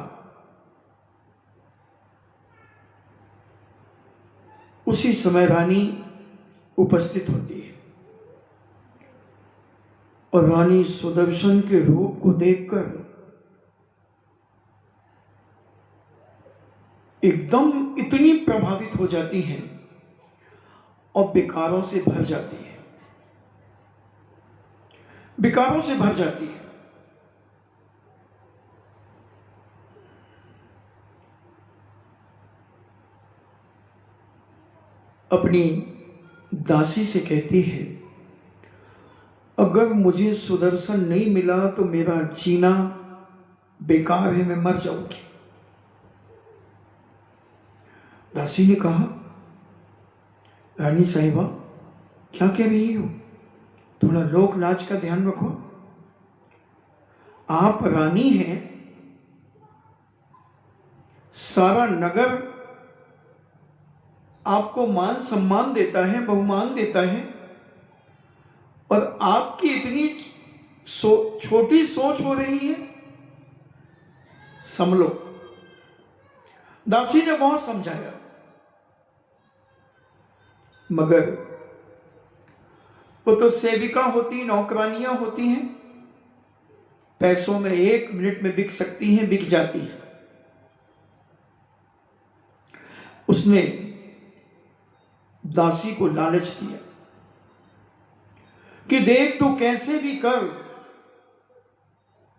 उसी समय रानी उपस्थित होती है और रानी सुदर्शन के रूप को देखकर एकदम इतनी प्रभावित हो जाती हैं और विकारों से भर जाती है, विकारों से भर जाती है। अपनी दासी से कहती है, अगर मुझे सुदर्शन नहीं मिला तो मेरा जीना बेकार है, मैं मर जाऊंगी। दासी ने कहा, रानी साहिबा क्या कह रही हो? थोड़ा लोक लाज का ध्यान रखो। आप रानी हैं, सारा नगर आपको मान सम्मान देता है, बहुमान देता है, और आपकी इतनी छोटी सोच हो रही है, संभलो। दासी ने बहुत समझाया, मगर वो तो सेविका होती, नौकरानियां होती हैं, पैसों में 1 मिनट में बिक सकती हैं, बिक जाती हैं। उसने दासी को लालच दिया कि देख तू कैसे भी कर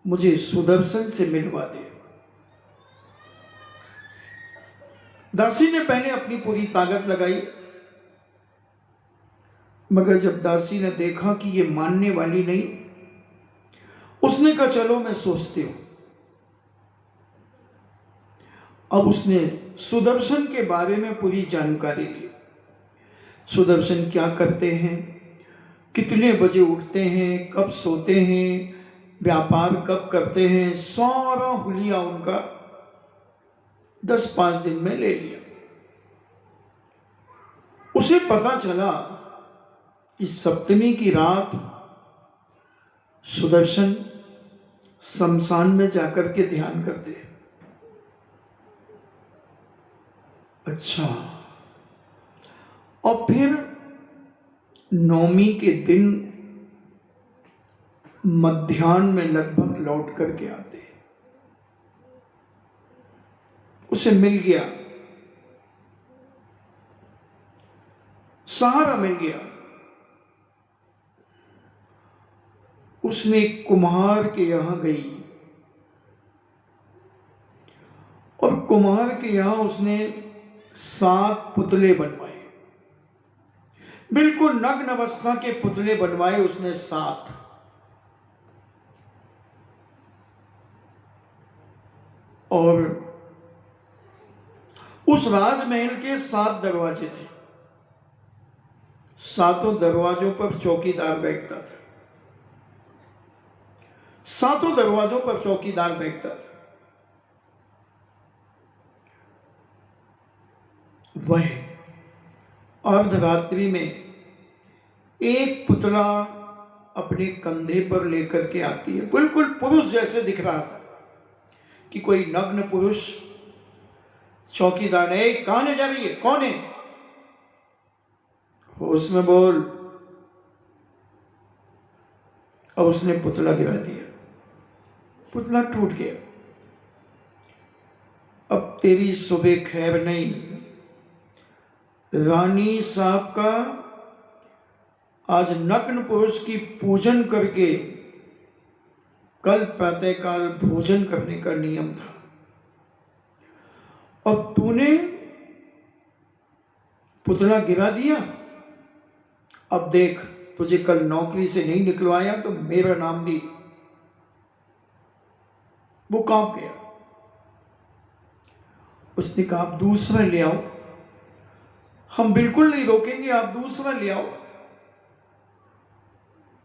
मुझे सुदर्शन से मिलवा दे। दासी ने पहले अपनी पूरी ताकत लगाई, मगर जब दासी ने देखा कि ये मानने वाली नहीं, उसने कहा चलो मैं सोचती हूं। अब उसने सुदर्शन के बारे में पूरी जानकारी ली। सुदर्शन क्या करते हैं, कितने बजे उठते हैं, कब सोते हैं, व्यापार कब करते हैं, सारा हुलिया उनका 10-5 दिन में ले लिया। उसे पता चला इस सप्तमी की रात सुदर्शन शमशान में जाकर के ध्यान करते हैं। अच्छा, और फिर नवमी के दिन मध्याह्न में लगभग लौट करके आते हैं। उसे मिल गया, सहारा मिल गया। उसने कुम्हार के यहां गई और कुम्हार के यहां उसने 7 पुतले बनवाए, बिल्कुल नग्न अवस्था के पुतले बनवाए उसने 7। और उस राजमहल के 7 दरवाजे थे। 7 दरवाजों पर चौकीदार बैठता था। 7 दरवाजों पर चौकीदार बैठता था। वह अर्धरात्रि में एक पुतला अपने कंधे पर लेकर के आती है। बिल्कुल पुरुष जैसे दिख रहा था कि कोई नग्न पुरुष चौकीदार है, कहां ले जा रही है, कौन है, होश में बोल। और उसने पुतला गिरा दिया, पुतला टूट गया। अब तेरी सुबह खैर नहीं। रानी साहब का आज नग्न पुरुष की पूजन करके कल प्रातःकाल भोजन करने का नियम था, और तूने पुतला गिरा दिया। अब देख, तुझे कल नौकरी से नहीं निकलवाया तो मेरा नाम भी। वो कांप गया। उसने कहा, आप दूसरा ले आओ। हम बिल्कुल नहीं रोकेंगे, आप दूसरा ले आओ।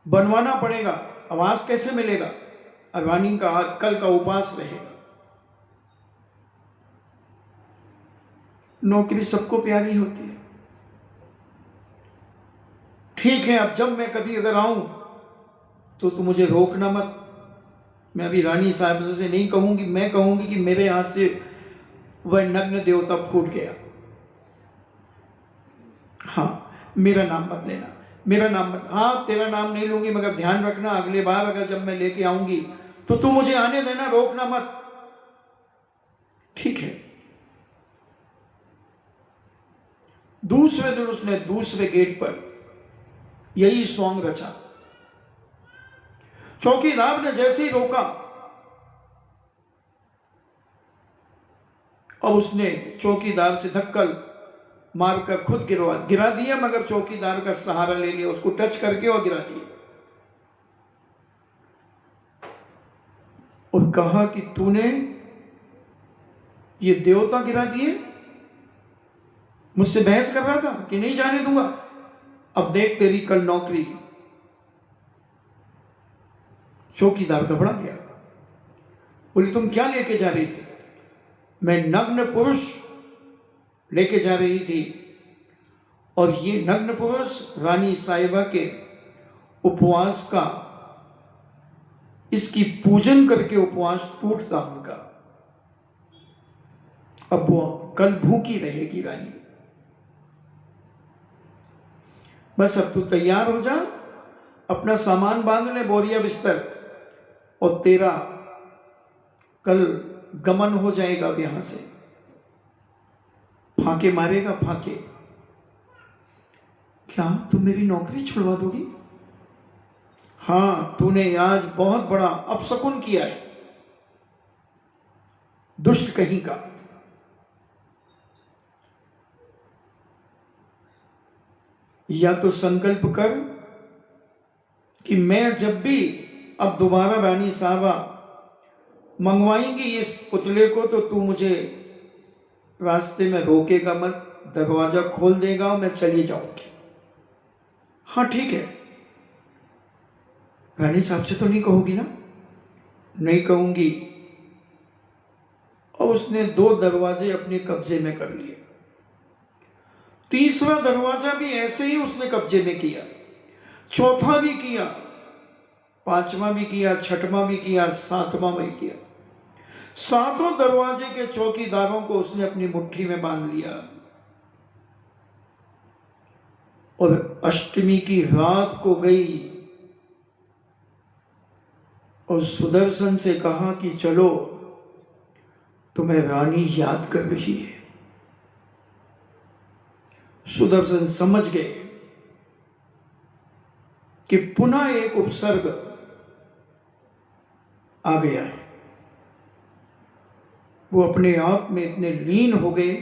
बनवाना पड़ेगा, आवाज कैसे मिलेगा। रानी का आज कल का उपास रहेगा। नौकरी सबको प्यारी होती है। ठीक है, अब जब मैं कभी अगर आऊं तो तू मुझे रोकना मत। मैं अभी रानी साहब से नहीं कहूंगी, मैं कहूंगी कि मेरे हाथ से वह नग्न देवता फूट गया। हाँ, मेरा नाम मत लेना, मेरा नाम मत। हाँ, तेरा नाम नहीं लूंगी, मगर ध्यान रखना अगले बार अगर जब मैं लेके आऊंगी तो तू मुझे आने देना, रोकना मत। ठीक है। दूसरे दिन उसने दूसरे गेट पर यही सॉन्ग रचा। चौकीदार ने जैसे ही रोका और उसने चौकीदार से धक्कल मारकर खुद गिरा दिया, मगर चौकीदार का सहारा ले लिया, उसको टच करके और गिरा दिया। और कहा कि तूने ये देवता गिरा दिए। मुझसे बहस कर रहा था कि नहीं जाने दूंगा। अब देख तेरी कल नौकरी। चौकीदार घबरा गया। बोली, तुम क्या लेके जा रही थी। मैं नग्न पुरुष लेके जा रही थी, और ये नग्न पुरुष रानी साहिबा के उपवास का, इसकी पूजन करके उपवास टूटता उनका। अब वो कल भूखी रहेगी रानी। बस अब तू तैयार हो जा, अपना सामान बांध ले, बोरिया बिस्तर, और तेरा कल गमन हो जाएगा अब यहां से। फांके मारेगा, फांके। क्या तुम मेरी नौकरी छुड़वा दोगी। हाँ, तूने आज बहुत बड़ा अपशकुन किया है, दुष्ट कहीं का। या तो संकल्प कर कि मैं जब भी अब दोबारा रानी साहबा मंगवाएंगी इस पुतले को, तो तू मुझे रास्ते में रोकेगा मत, दरवाजा खोल देगा और मैं चली जाऊंगी। हाँ ठीक है। रानी साहब से तो नहीं कहोगी ना। नहीं कहूंगी। और उसने 2 दरवाजे अपने कब्जे में कर लिए। तीसरा दरवाजा भी ऐसे ही उसने कब्जे में किया, चौथा भी किया, 5वां भी किया, 6वां भी किया, 7वां भी किया। 7 दरवाजे के चौकीदारों को उसने अपनी मुट्ठी में बांध लिया। और अष्टमी की रात को गई और सुदर्शन से कहा कि चलो, तुम्हें रानी याद कर रही है। सुदर्शन समझ गए कि पुनः एक उपसर्ग आ गया है। वो अपने आप में इतने लीन हो गए,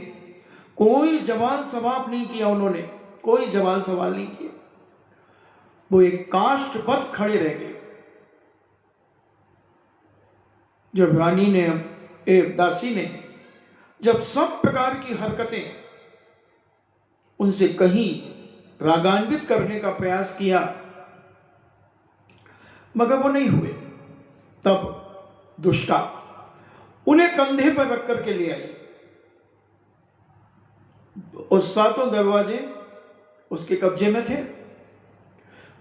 कोई जवाब सवाल नहीं किया उन्होंने, कोई जवाब सवाल नहीं किया। वो एक काष्ठवत खड़े रह गए। जब रानी ने दासी ने जब सब प्रकार की हरकतें उनसे कहीं रागान्वित करने का प्रयास किया मगर वो नहीं हुए, तब दुष्टा उन्हें कंधे पर रख करके ले आई और सातों दरवाजे उसके कब्जे में थे।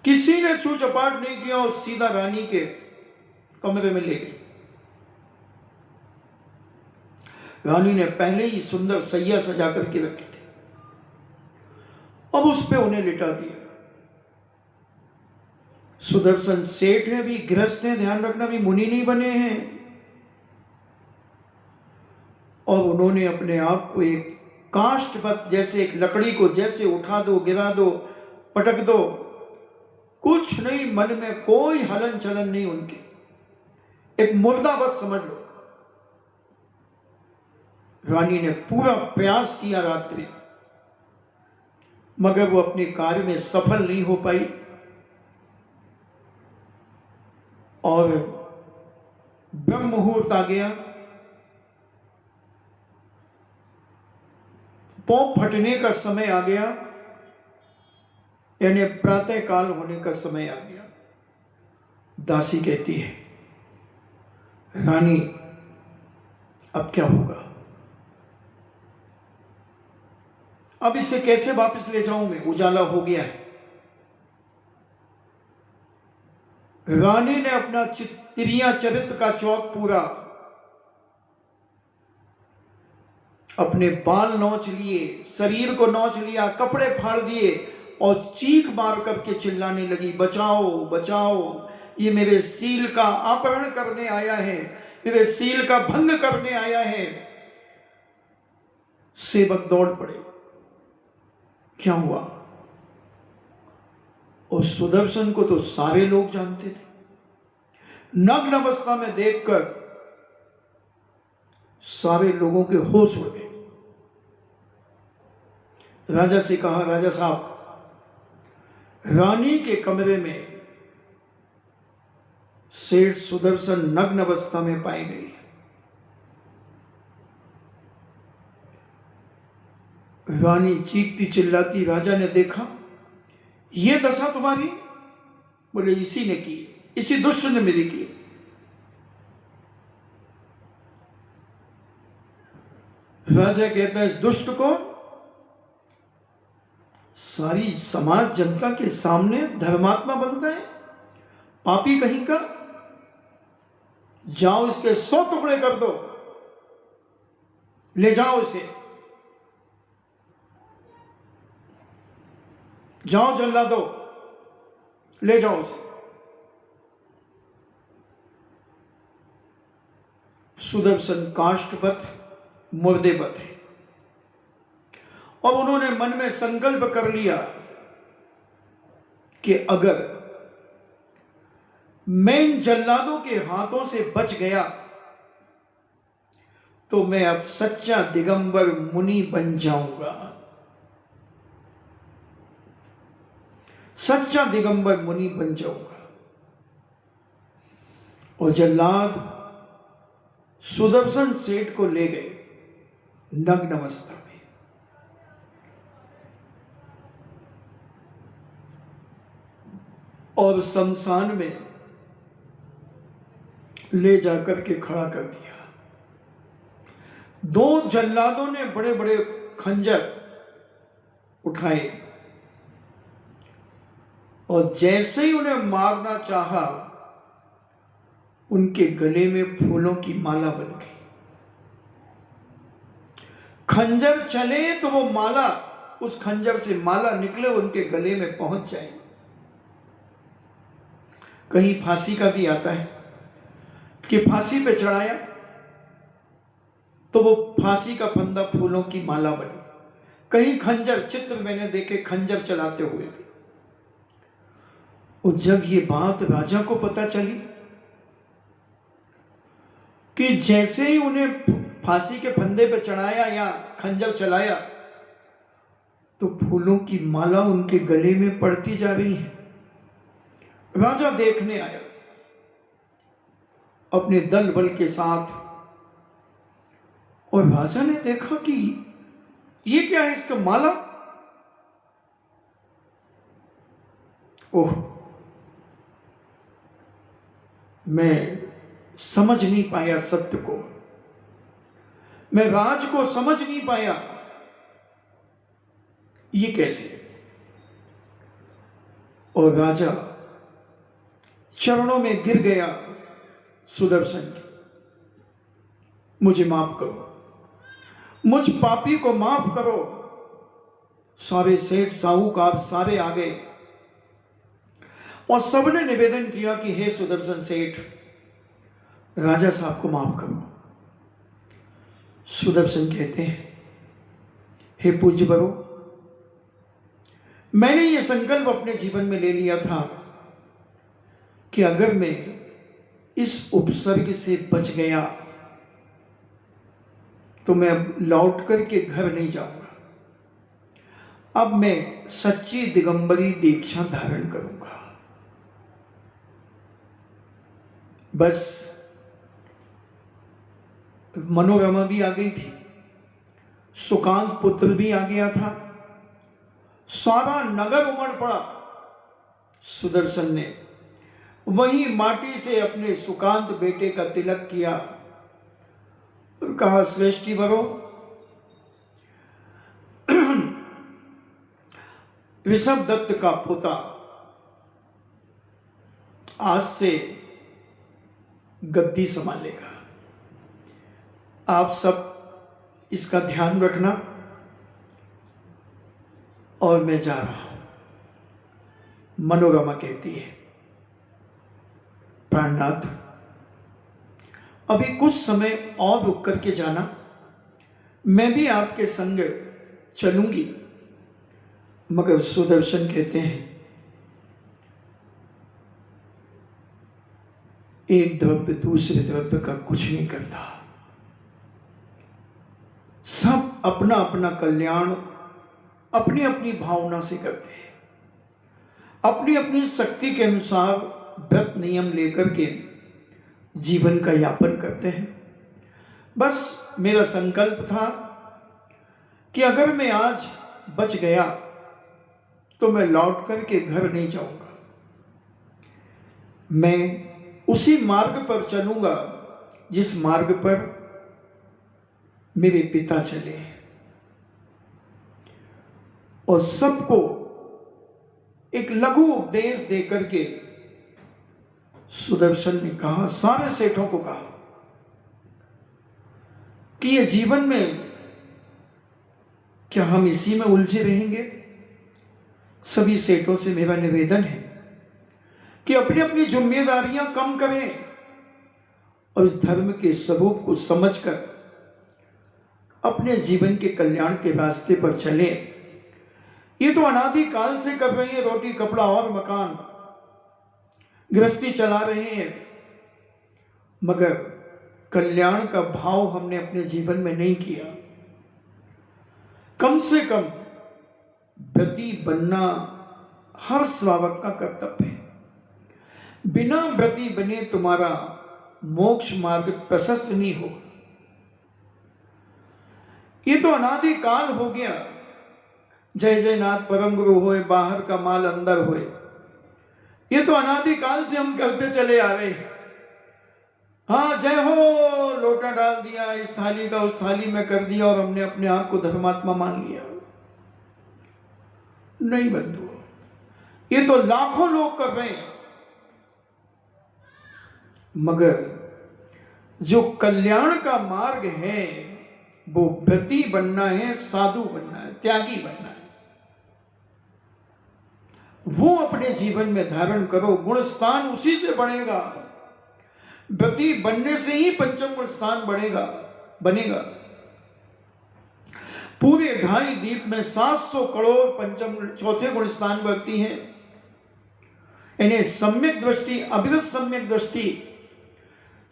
किसी ने छू चपाट नहीं किया और सीधा रानी के कमरे में ले गई। रानी ने पहले ही सुंदर सैया सजा करके रखी थी, अब उस पे उन्हें लिटा दिया। सुदर्शन सेठ ने भी, गृहस्थ हैं, ध्यान रखना, भी मुनि नहीं बने हैं, और उन्होंने अपने आप को एक काष्ठवत, जैसे एक लकड़ी को जैसे उठा दो, गिरा दो, पटक दो, कुछ नहीं, मन में कोई हलन चलन नहीं उनकी, एक मुर्दा बस समझ लो। रानी ने पूरा प्रयास किया रात्रि, मगर वो अपने कार्य में सफल नहीं हो पाई और ब्रह्म मुहूर्त आ गया। पौ फटने का समय आ गया, यानी प्रातः काल होने का समय आ गया। दासी कहती है, रानी अब क्या होगा, अब इसे कैसे वापस ले जाऊं मैं, उजाला हो गया है। रानी ने अपना तिरिया चरित्र का चौक पूरा, अपने बाल नोच लिए, शरीर को नोच लिया, कपड़े फाड़ दिए और चीख मार करके चिल्लाने लगी, बचाओ बचाओ, ये मेरे सील का अपहरण करने आया है, मेरे सील का भंग करने आया है। सेवक दौड़ पड़े, क्या हुआ? और सुदर्शन को तो सारे लोग जानते थे। नग्न अवस्था में देखकर सारे लोगों के होश उड़ गए। राजा से कहा, राजा साहब, रानी के कमरे में सेठ सुदर्शन नग्न अवस्था में पाई गई। रानी चीखती चिल्लाती, राजा ने देखा, ये दशा तुम्हारी? बोले इसी ने की, इसी दुष्ट ने मेरी की। राजा कहता है, इस दुष्ट को सारी समाज जनता के सामने धर्मात्मा बनता है, पापी कहीं का, जाओ इसके 100 टुकड़े कर दो, ले जाओ इसे, जाओ जल्ला दो, ले जाओ उसे। सुदर्शन काष्ठवत मुर्देवत है और उन्होंने मन में संकल्प कर लिया कि अगर मैं इन जल्लादों के हाथों से बच गया तो मैं अब सच्चा दिगंबर मुनि बन जाऊंगा, सच्चा दिगंबर मुनि बन जाऊंगा। और जल्लाद सुदर्शन सेठ को ले गए नग्न अवस्था में। और शमशान में ले जाकर के खड़ा कर दिया। 2 जल्लादों ने बड़े बड़े खंजर उठाए और जैसे ही उन्हें मारना चाहा, उनके गले में फूलों की माला बन गई। खंजर चले तो वो माला, उस खंजर से माला निकले उनके गले में पहुंच जाए। कहीं फांसी का भी आता है कि फांसी पे चढ़ाया तो वो फांसी का फंदा फूलों की माला बनी। कहीं खंजर, चित्र मैंने देखे खंजर चलाते हुए। और जब ये बात राजा को पता चली कि जैसे ही उन्हें फांसी के फंदे पे चढ़ाया या खंजर चलाया तो फूलों की माला उनके गले में पड़ती जा रही है। राजा देखने आया, अपने दल बल के साथ और राजा ने देखा कि ये क्या है, इसका माला। ओह, मैं समझ नहीं पाया सत्य को, मैं राज को समझ नहीं पाया, ये कैसे। और राजा चरणों में गिर गया, सुदर्शन के, मुझे माफ करो, मुझ पापी को माफ करो। सारे सेठ साहूकार सारे आ गए और सबने निवेदन किया कि हे सुदर्शन सेठ, राजा साहब को माफ करो। सुदर्शन कहते हैं, हे पूज्य बरो, मैंने ये संकल्प अपने जीवन में ले लिया था कि अगर मैं इस उपसर्ग से बच गया तो मैं अब लौट करके घर नहीं जाऊंगा। अब मैं सच्ची दिगंबरी दीक्षा धारण करूंगा। बस मनोरमा भी आ गई थी, सुकांत पुत्र भी आ गया था, सारा नगर उमड़ पड़ा। सुदर्शन ने वही माटी से अपने सुकांत बेटे का तिलक किया और कहा, श्रेष्ठी बरो, ऋषभ दत्त का पोता आज से गद्दी संभालेगा। आप सब इसका ध्यान रखना और मैं जा रहा हूं। मनोरमा कहती है, प्राणनाथ, अभी कुछ समय और रुक करके जाना, मैं भी आपके संग चलूंगी। मगर सुदर्शन कहते हैं, एक द्रव्य दूसरे द्रव्य का कुछ नहीं करता। सब अपना अपना कल्याण अपनी अपनी भावना से करते हैं, अपनी अपनी शक्ति के अनुसार व्रत नियम लेकर के जीवन का यापन करते हैं। बस मेरा संकल्प था कि अगर मैं आज बच गया तो मैं लौट करके घर नहीं जाऊंगा, मैं उसी मार्ग पर चलूंगा जिस मार्ग पर मेरे पिता चले। और सबको एक लघु उपदेश देकर के सुदर्शन ने कहा, सारे सेठों को कहा कि ये जीवन में क्या हम इसी में उलझे रहेंगे। सभी सेठों से मेरा निवेदन है कि अपनी अपनी जिम्मेदारियां कम करें और इस धर्म के स्वरूप को समझकर अपने जीवन के कल्याण के रास्ते पर चले। ये तो अनादि काल से कर रहे हैं, रोटी कपड़ा और मकान, गृहस्थी चला रहे हैं, मगर कल्याण का भाव हमने अपने जीवन में नहीं किया। कम से कम व्रती बनना हर श्रावक का कर्तव्य है। बिना व्रती बने तुम्हारा मोक्ष मार्ग प्रशस्त नहीं होगा। ये तो अनादि काल हो गया। जय जय नाथ परम गुरु होए, बाहर का माल अंदर होए, ये तो अनादि काल से हम करते चले आ रहे हैं। हाँ, जय हो, लोटा डाल दिया इस थाली का उस थाली में कर दिया और हमने अपने आप को धर्मात्मा मान लिया। नहीं बंधु, ये तो लाखों लोग कर रहे हैं, मगर जो कल्याण का मार्ग है वो व्रती बनना है, साधु बनना है, त्यागी बनना है। वो अपने जीवन में धारण करो, गुण स्थान उसी से बढ़ेगा। व्रती बनने से ही पंचम गुण स्थान बनेगा। पूरे 2.5 द्वीप में 700 करोड़ पंचम चौथे गुण स्थान बढ़ती हैं। इन्हें सम्यक दृष्टि, अभिगत सम्यक दृष्टि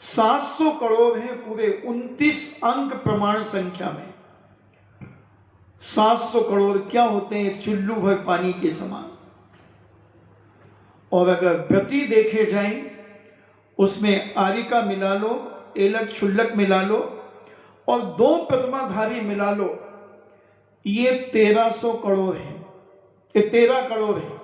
700 करोड़ है पूरे 29 अंक प्रमाण संख्या में। 700 करोड़ क्या होते हैं? एक चुल्लू भर पानी के समान। और अगर व्रती देखे जाएं, उसमें आरिका मिला लो, एलक छुल्लक मिला लो और 2 प्रतिमाधारी मिला लो, ये 1300 करोड़ है, ये 13 करोड़ है।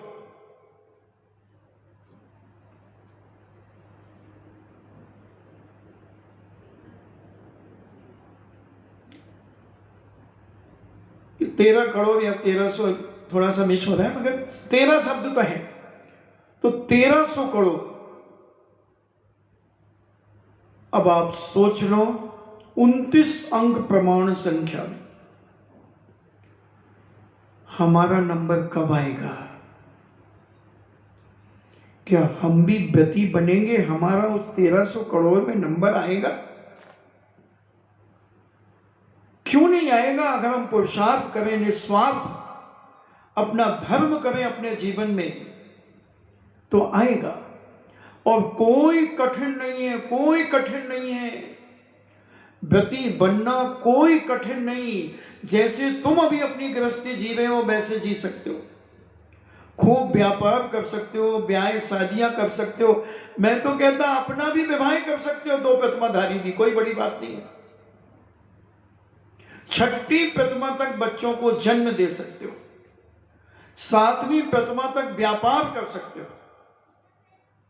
ये 13 करोड़ या 1300, थोड़ा सा मिस हो रहा है, मगर 13 शब्द तो है, तो 1300 करोड़। अब आप सोच लो 29 अंक प्रमाण संख्या में हमारा नंबर कब आएगा? क्या हम भी व्यति बनेंगे? हमारा उस 1300 करोड़ में नंबर आएगा? क्यों नहीं आएगा? अगर हम पुरुषार्थ करें, निस्वार्थ अपना धर्म करें अपने जीवन में, तो आएगा। और कोई कठिन नहीं है, कोई कठिन नहीं है, व्रती बनना कोई कठिन नहीं। जैसे तुम अभी अपनी गृहस्थी जी रहे हो वैसे जी सकते हो, खूब व्यापार कर सकते हो, ब्याह शादियां कर सकते हो। मैं तो कहता अपना भी विवाह कर सकते हो, 2 प्रतिमाधारी भी, कोई बड़ी बात नहीं है। 6ठी प्रतिमा तक बच्चों को जन्म दे सकते हो, 7वीं प्रतिमा तक व्यापार कर सकते हो,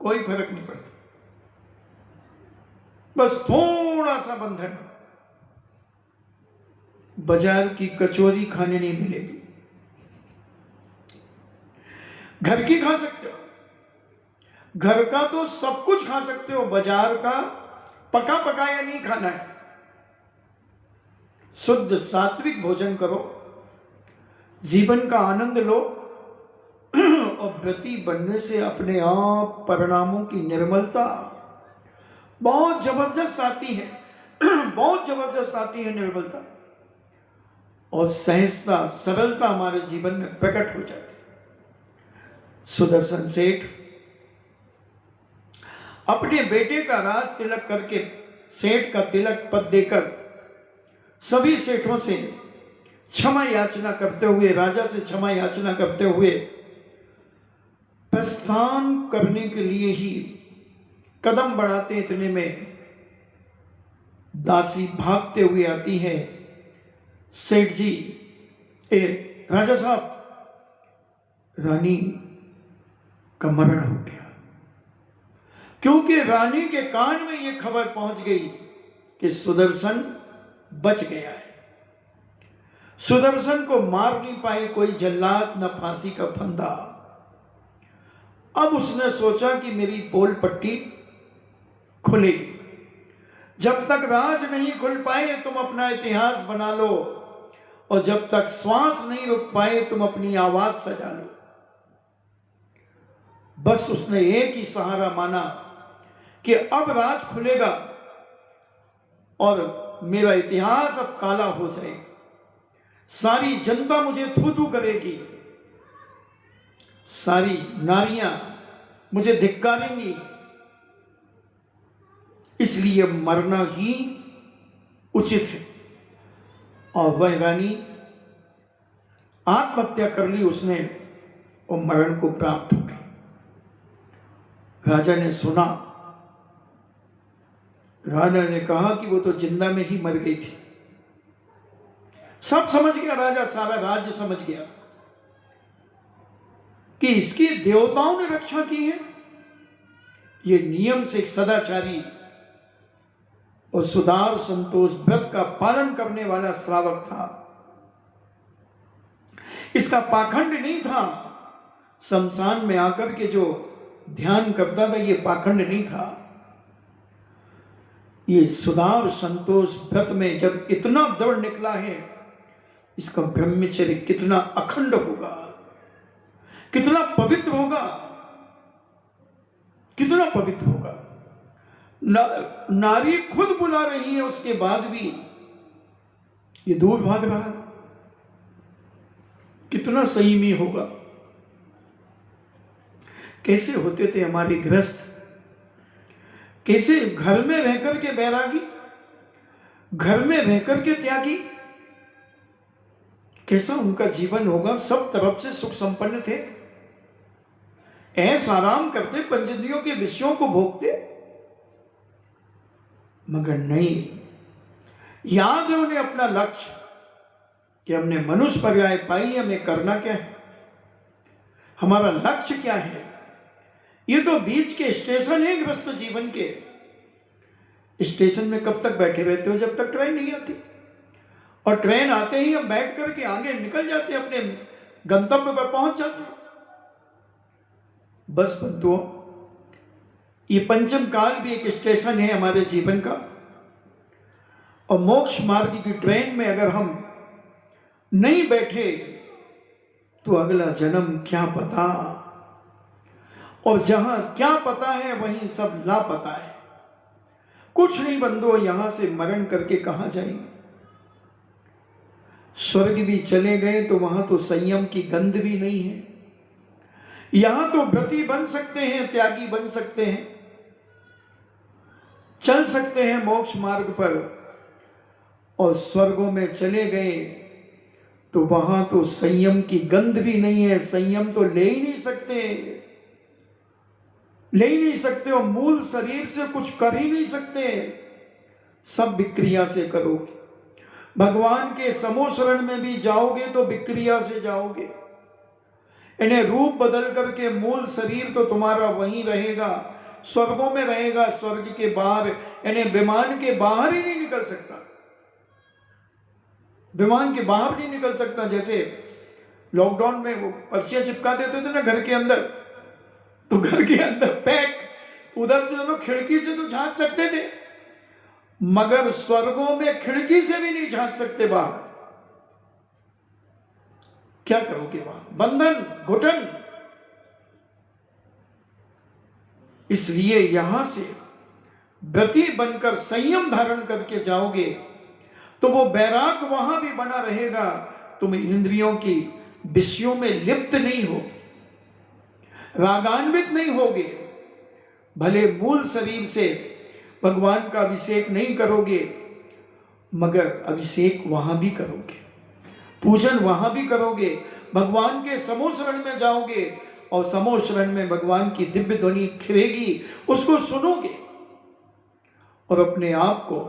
कोई फर्क नहीं पड़ता। बस थोड़ा सा बंधन, बाजार की कचौरी खाने नहीं मिलेगी, घर की खा सकते हो, घर का तो सब कुछ खा सकते हो, बाजार का पका पकाया नहीं खाना है। शुद्ध सात्विक भोजन करो, जीवन का आनंद लो, और व्रती बनने से अपने आप परिणामों की निर्मलता बहुत जबरदस्त आती है, बहुत जबरदस्त आती है निर्मलता, और सहजता, सरलता हमारे जीवन में प्रकट हो जाती है। सुदर्शन सेठ अपने बेटे का राज तिलक करके, सेठ का तिलक पद देकर सभी सेठों से क्षमा याचना करते हुए, राजा से क्षमा याचना करते हुए प्रस्थान करने के लिए ही कदम बढ़ाते, इतने में दासी भागते हुए आती है। सेठ जी, राजा साहब, रानी का मरण हो गया। क्योंकि रानी के कान में यह खबर पहुंच गई कि सुदर्शन बच गया है। सुदर्शन को मार नहीं पाए कोई जल्लाद, न फांसी का फंदा। अब उसने सोचा कि मेरी पोल पट्टी खुलेगी। जब तक राज नहीं खुल पाए तुम अपना इतिहास बना लो, और जब तक श्वास नहीं रुक पाए तुम अपनी आवाज सजा लो। बस उसने एक ही सहारा माना कि अब राज खुलेगा और मेरा इतिहास अब काला हो जाएगा, सारी जनता मुझे थू थू करेगी, सारी नारियां मुझे धिक्कारेंगी, इसलिए मरना ही उचित है। और वह रानी आत्महत्या कर ली उसने, और मरण को प्राप्त हो गई। राजा ने सुना, राजा ने कहा कि वो तो जिंदा में ही मर गई थी। सब समझ गया राजा, सारा राज्य समझ गया कि इसकी देवताओं ने रक्षा की है। ये नियम से एक सदाचारी और सुधार संतोष व्रत का पालन करने वाला श्रावक था, इसका पाखंड नहीं था। शमशान में आकर के जो ध्यान करता था, ये पाखंड नहीं था। ये सुधार संतोष व्रत में जब इतना दृढ़ निकला है, इसका ब्रह्मचर्य कितना अखंड होगा, कितना पवित्र होगा, कितना पवित्र होगा। नारी खुद बुला रही है, उसके बाद भी ये दूर भाग रहा है, कितना संयमी होगा। कैसे होते थे हमारे गृहस्थ, कैसे घर में रहकर के बैरागी, घर में रहकर के त्यागी, कैसा उनका जीवन होगा। सब तरफ से सुख संपन्न थे, ऐसा आराम करते, पंचेंद्रियों के विषयों को भोगते, मगर नहीं, याद है उन्हें अपना लक्ष्य कि हमने मनुष्य पर्याय पाई, हमें करना क्या है, हमारा लक्ष्य क्या है। ये तो बीच के स्टेशन है गृहस्थ जीवन के। स्टेशन में कब तक बैठे रहते हो? जब तक ट्रेन नहीं आती, और ट्रेन आते ही हम बैठ करके आगे निकल जाते हैं, अपने गंतव्य पर पहुंच जाते हैं। बस बंधुओं, ये पंचम काल भी एक स्टेशन है हमारे जीवन का, और मोक्ष मार्ग की ट्रेन में अगर हम नहीं बैठे तो अगला जन्म क्या पता, और जहां क्या पता है वहीं सब लापता है। कुछ नहीं बंधुओं, यहां से मरण करके कहां जाएंगे? स्वर्ग भी चले गए तो वहां तो संयम की गंध भी नहीं है। यहां तो व्रती बन सकते हैं, त्यागी बन सकते हैं, चल सकते हैं मोक्ष मार्ग पर, और स्वर्गों में चले गए तो वहां तो संयम की गंध भी नहीं है। संयम तो ले ही नहीं सकते, और मूल शरीर से कुछ कर ही नहीं सकते। सब विक्रिया से करोगे। भगवान के समूह शरण में भी जाओगे तो विक्रिया से जाओगे। इन्हें रूप बदल करके मूल शरीर तो तुम्हारा वहीं रहेगा, स्वर्गों में रहेगा, स्वर्ग के बाहर। इन्हें विमान के बाहर ही नहीं निकल सकता, विमान के बाहर नहीं निकल सकता। जैसे लॉकडाउन में वो पर्चियां चिपका देते थे ना घर के अंदर, तो घर के अंदर पैक, उधर से लोग खिड़की से तो झांक सकते थे, मगर स्वर्गों में खिड़की से भी नहीं झांक सकते बाहर। क्या करोगे वहां? बंधन, घुटन। इसलिए यहां से व्रती बनकर संयम धारण करके जाओगे तो वो वैराग वहां भी बना रहेगा। तुम इंद्रियों की विषयों में लिप्त नहीं होगे, रागान्वित नहीं होगे। भले मूल शरीर से भगवान का अभिषेक नहीं करोगे, मगर अभिषेक वहां भी करोगे, पूजन वहां भी करोगे। भगवान के समूह शरण में जाओगे और समूह शरण में भगवान की दिव्य ध्वनि खिलेगी, उसको सुनोगे और अपने आप को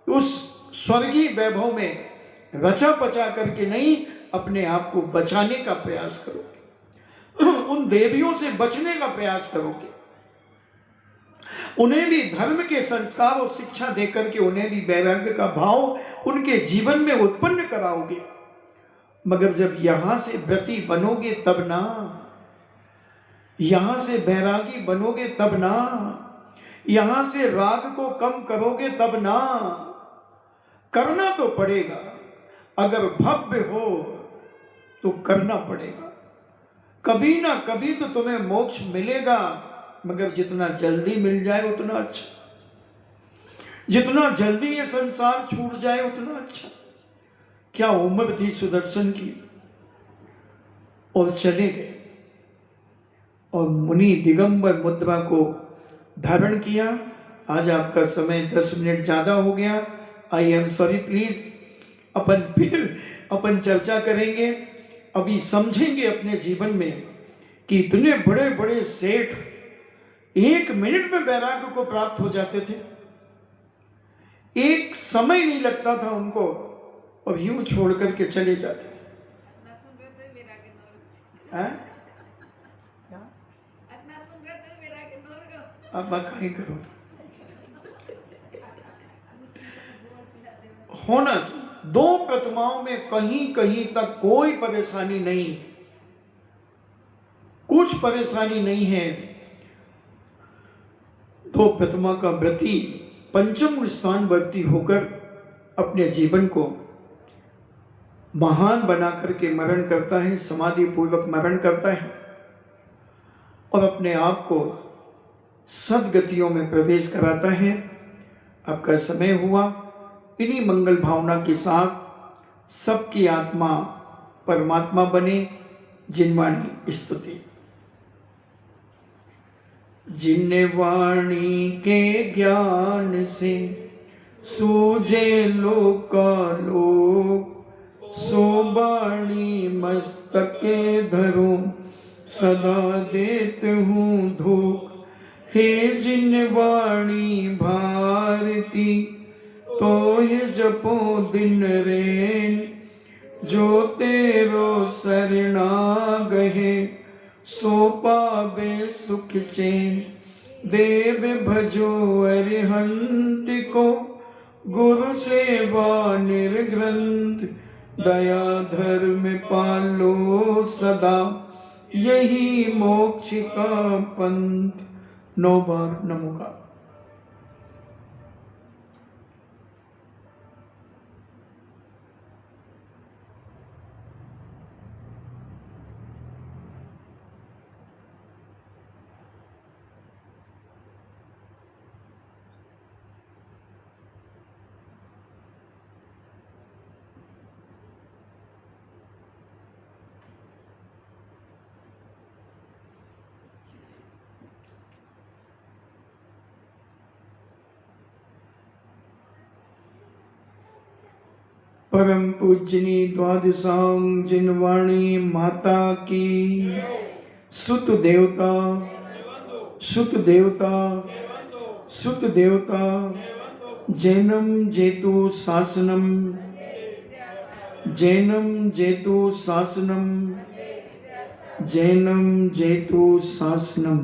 उस स्वर्गीय वैभव में रचा पचा करके नहीं, अपने आप को बचाने का प्रयास करोगे, उन देवियों से बचने का प्रयास करोगे। उन्हें भी धर्म के संस्कार और शिक्षा देकर के उन्हें भी वैराग्य का भाव उनके जीवन में उत्पन्न कराओगे। मगर जब यहां से व्रती बनोगे तब ना, यहां से बैरागी बनोगे तब ना, यहां से राग को कम करोगे तब ना। करना तो पड़ेगा, अगर भव्य हो तो करना पड़ेगा। कभी ना कभी तो तुम्हें मोक्ष मिलेगा, मगर जितना जल्दी मिल जाए उतना अच्छा, जितना जल्दी ये संसार छूट जाए उतना अच्छा। क्या उम्र थी सुदर्शन की, और चले गए, और मुनि दिगंबर मुद्रा को धारण किया। आज आपका समय 10 मिनट ज्यादा हो गया, आई एम सॉरी प्लीज। अपन चर्चा करेंगे, अभी समझेंगे अपने जीवन में कि इतने बड़े बड़े सेठ 1 मिनट में वैराग्य को प्राप्त हो जाते थे, एक समय नहीं लगता था उनको, और यूं छोड़ करके चले जाते थे। अब कहीं करो, होना चाहिए। 2 प्रतिमाओं में कहीं कहीं तक कोई परेशानी नहीं, कुछ परेशानी नहीं है। 2 प्रतिमा का व्रती पंचम स्थान वर्ती होकर अपने जीवन को महान बना करके मरण करता है, समाधि पूर्वक मरण करता है, और अपने आप को सदगतियों में प्रवेश कराता है। आपका समय हुआ, इन्हीं मंगल भावना के साथ सबकी आत्मा परमात्मा बने। जिनवाणी स्तुति। जिन वाणी के ज्ञान से सूझे लोकालोक, सो वाणी मस्तके धरूं सदा देत हूँ धूप। हे जिन वाणी भारती तो ही जपो दिन रैन, जो तेरो सरना गहे, सो पावे सुख चैन। देव भजो अरिहंत को, गुरु सेवा निर्ग्रंथ। दया धर्म पालो सदा, यही मोक्ष का पंथ। 9 बार नमोकार। परम पूजनी द्वादशांग जिनवाणी माता की। सुत देवता, सुत देवता, सुत देवता, जैनम जेतु शासनम, जैनम जेतु शासनम, जैनम जेतु शासनम।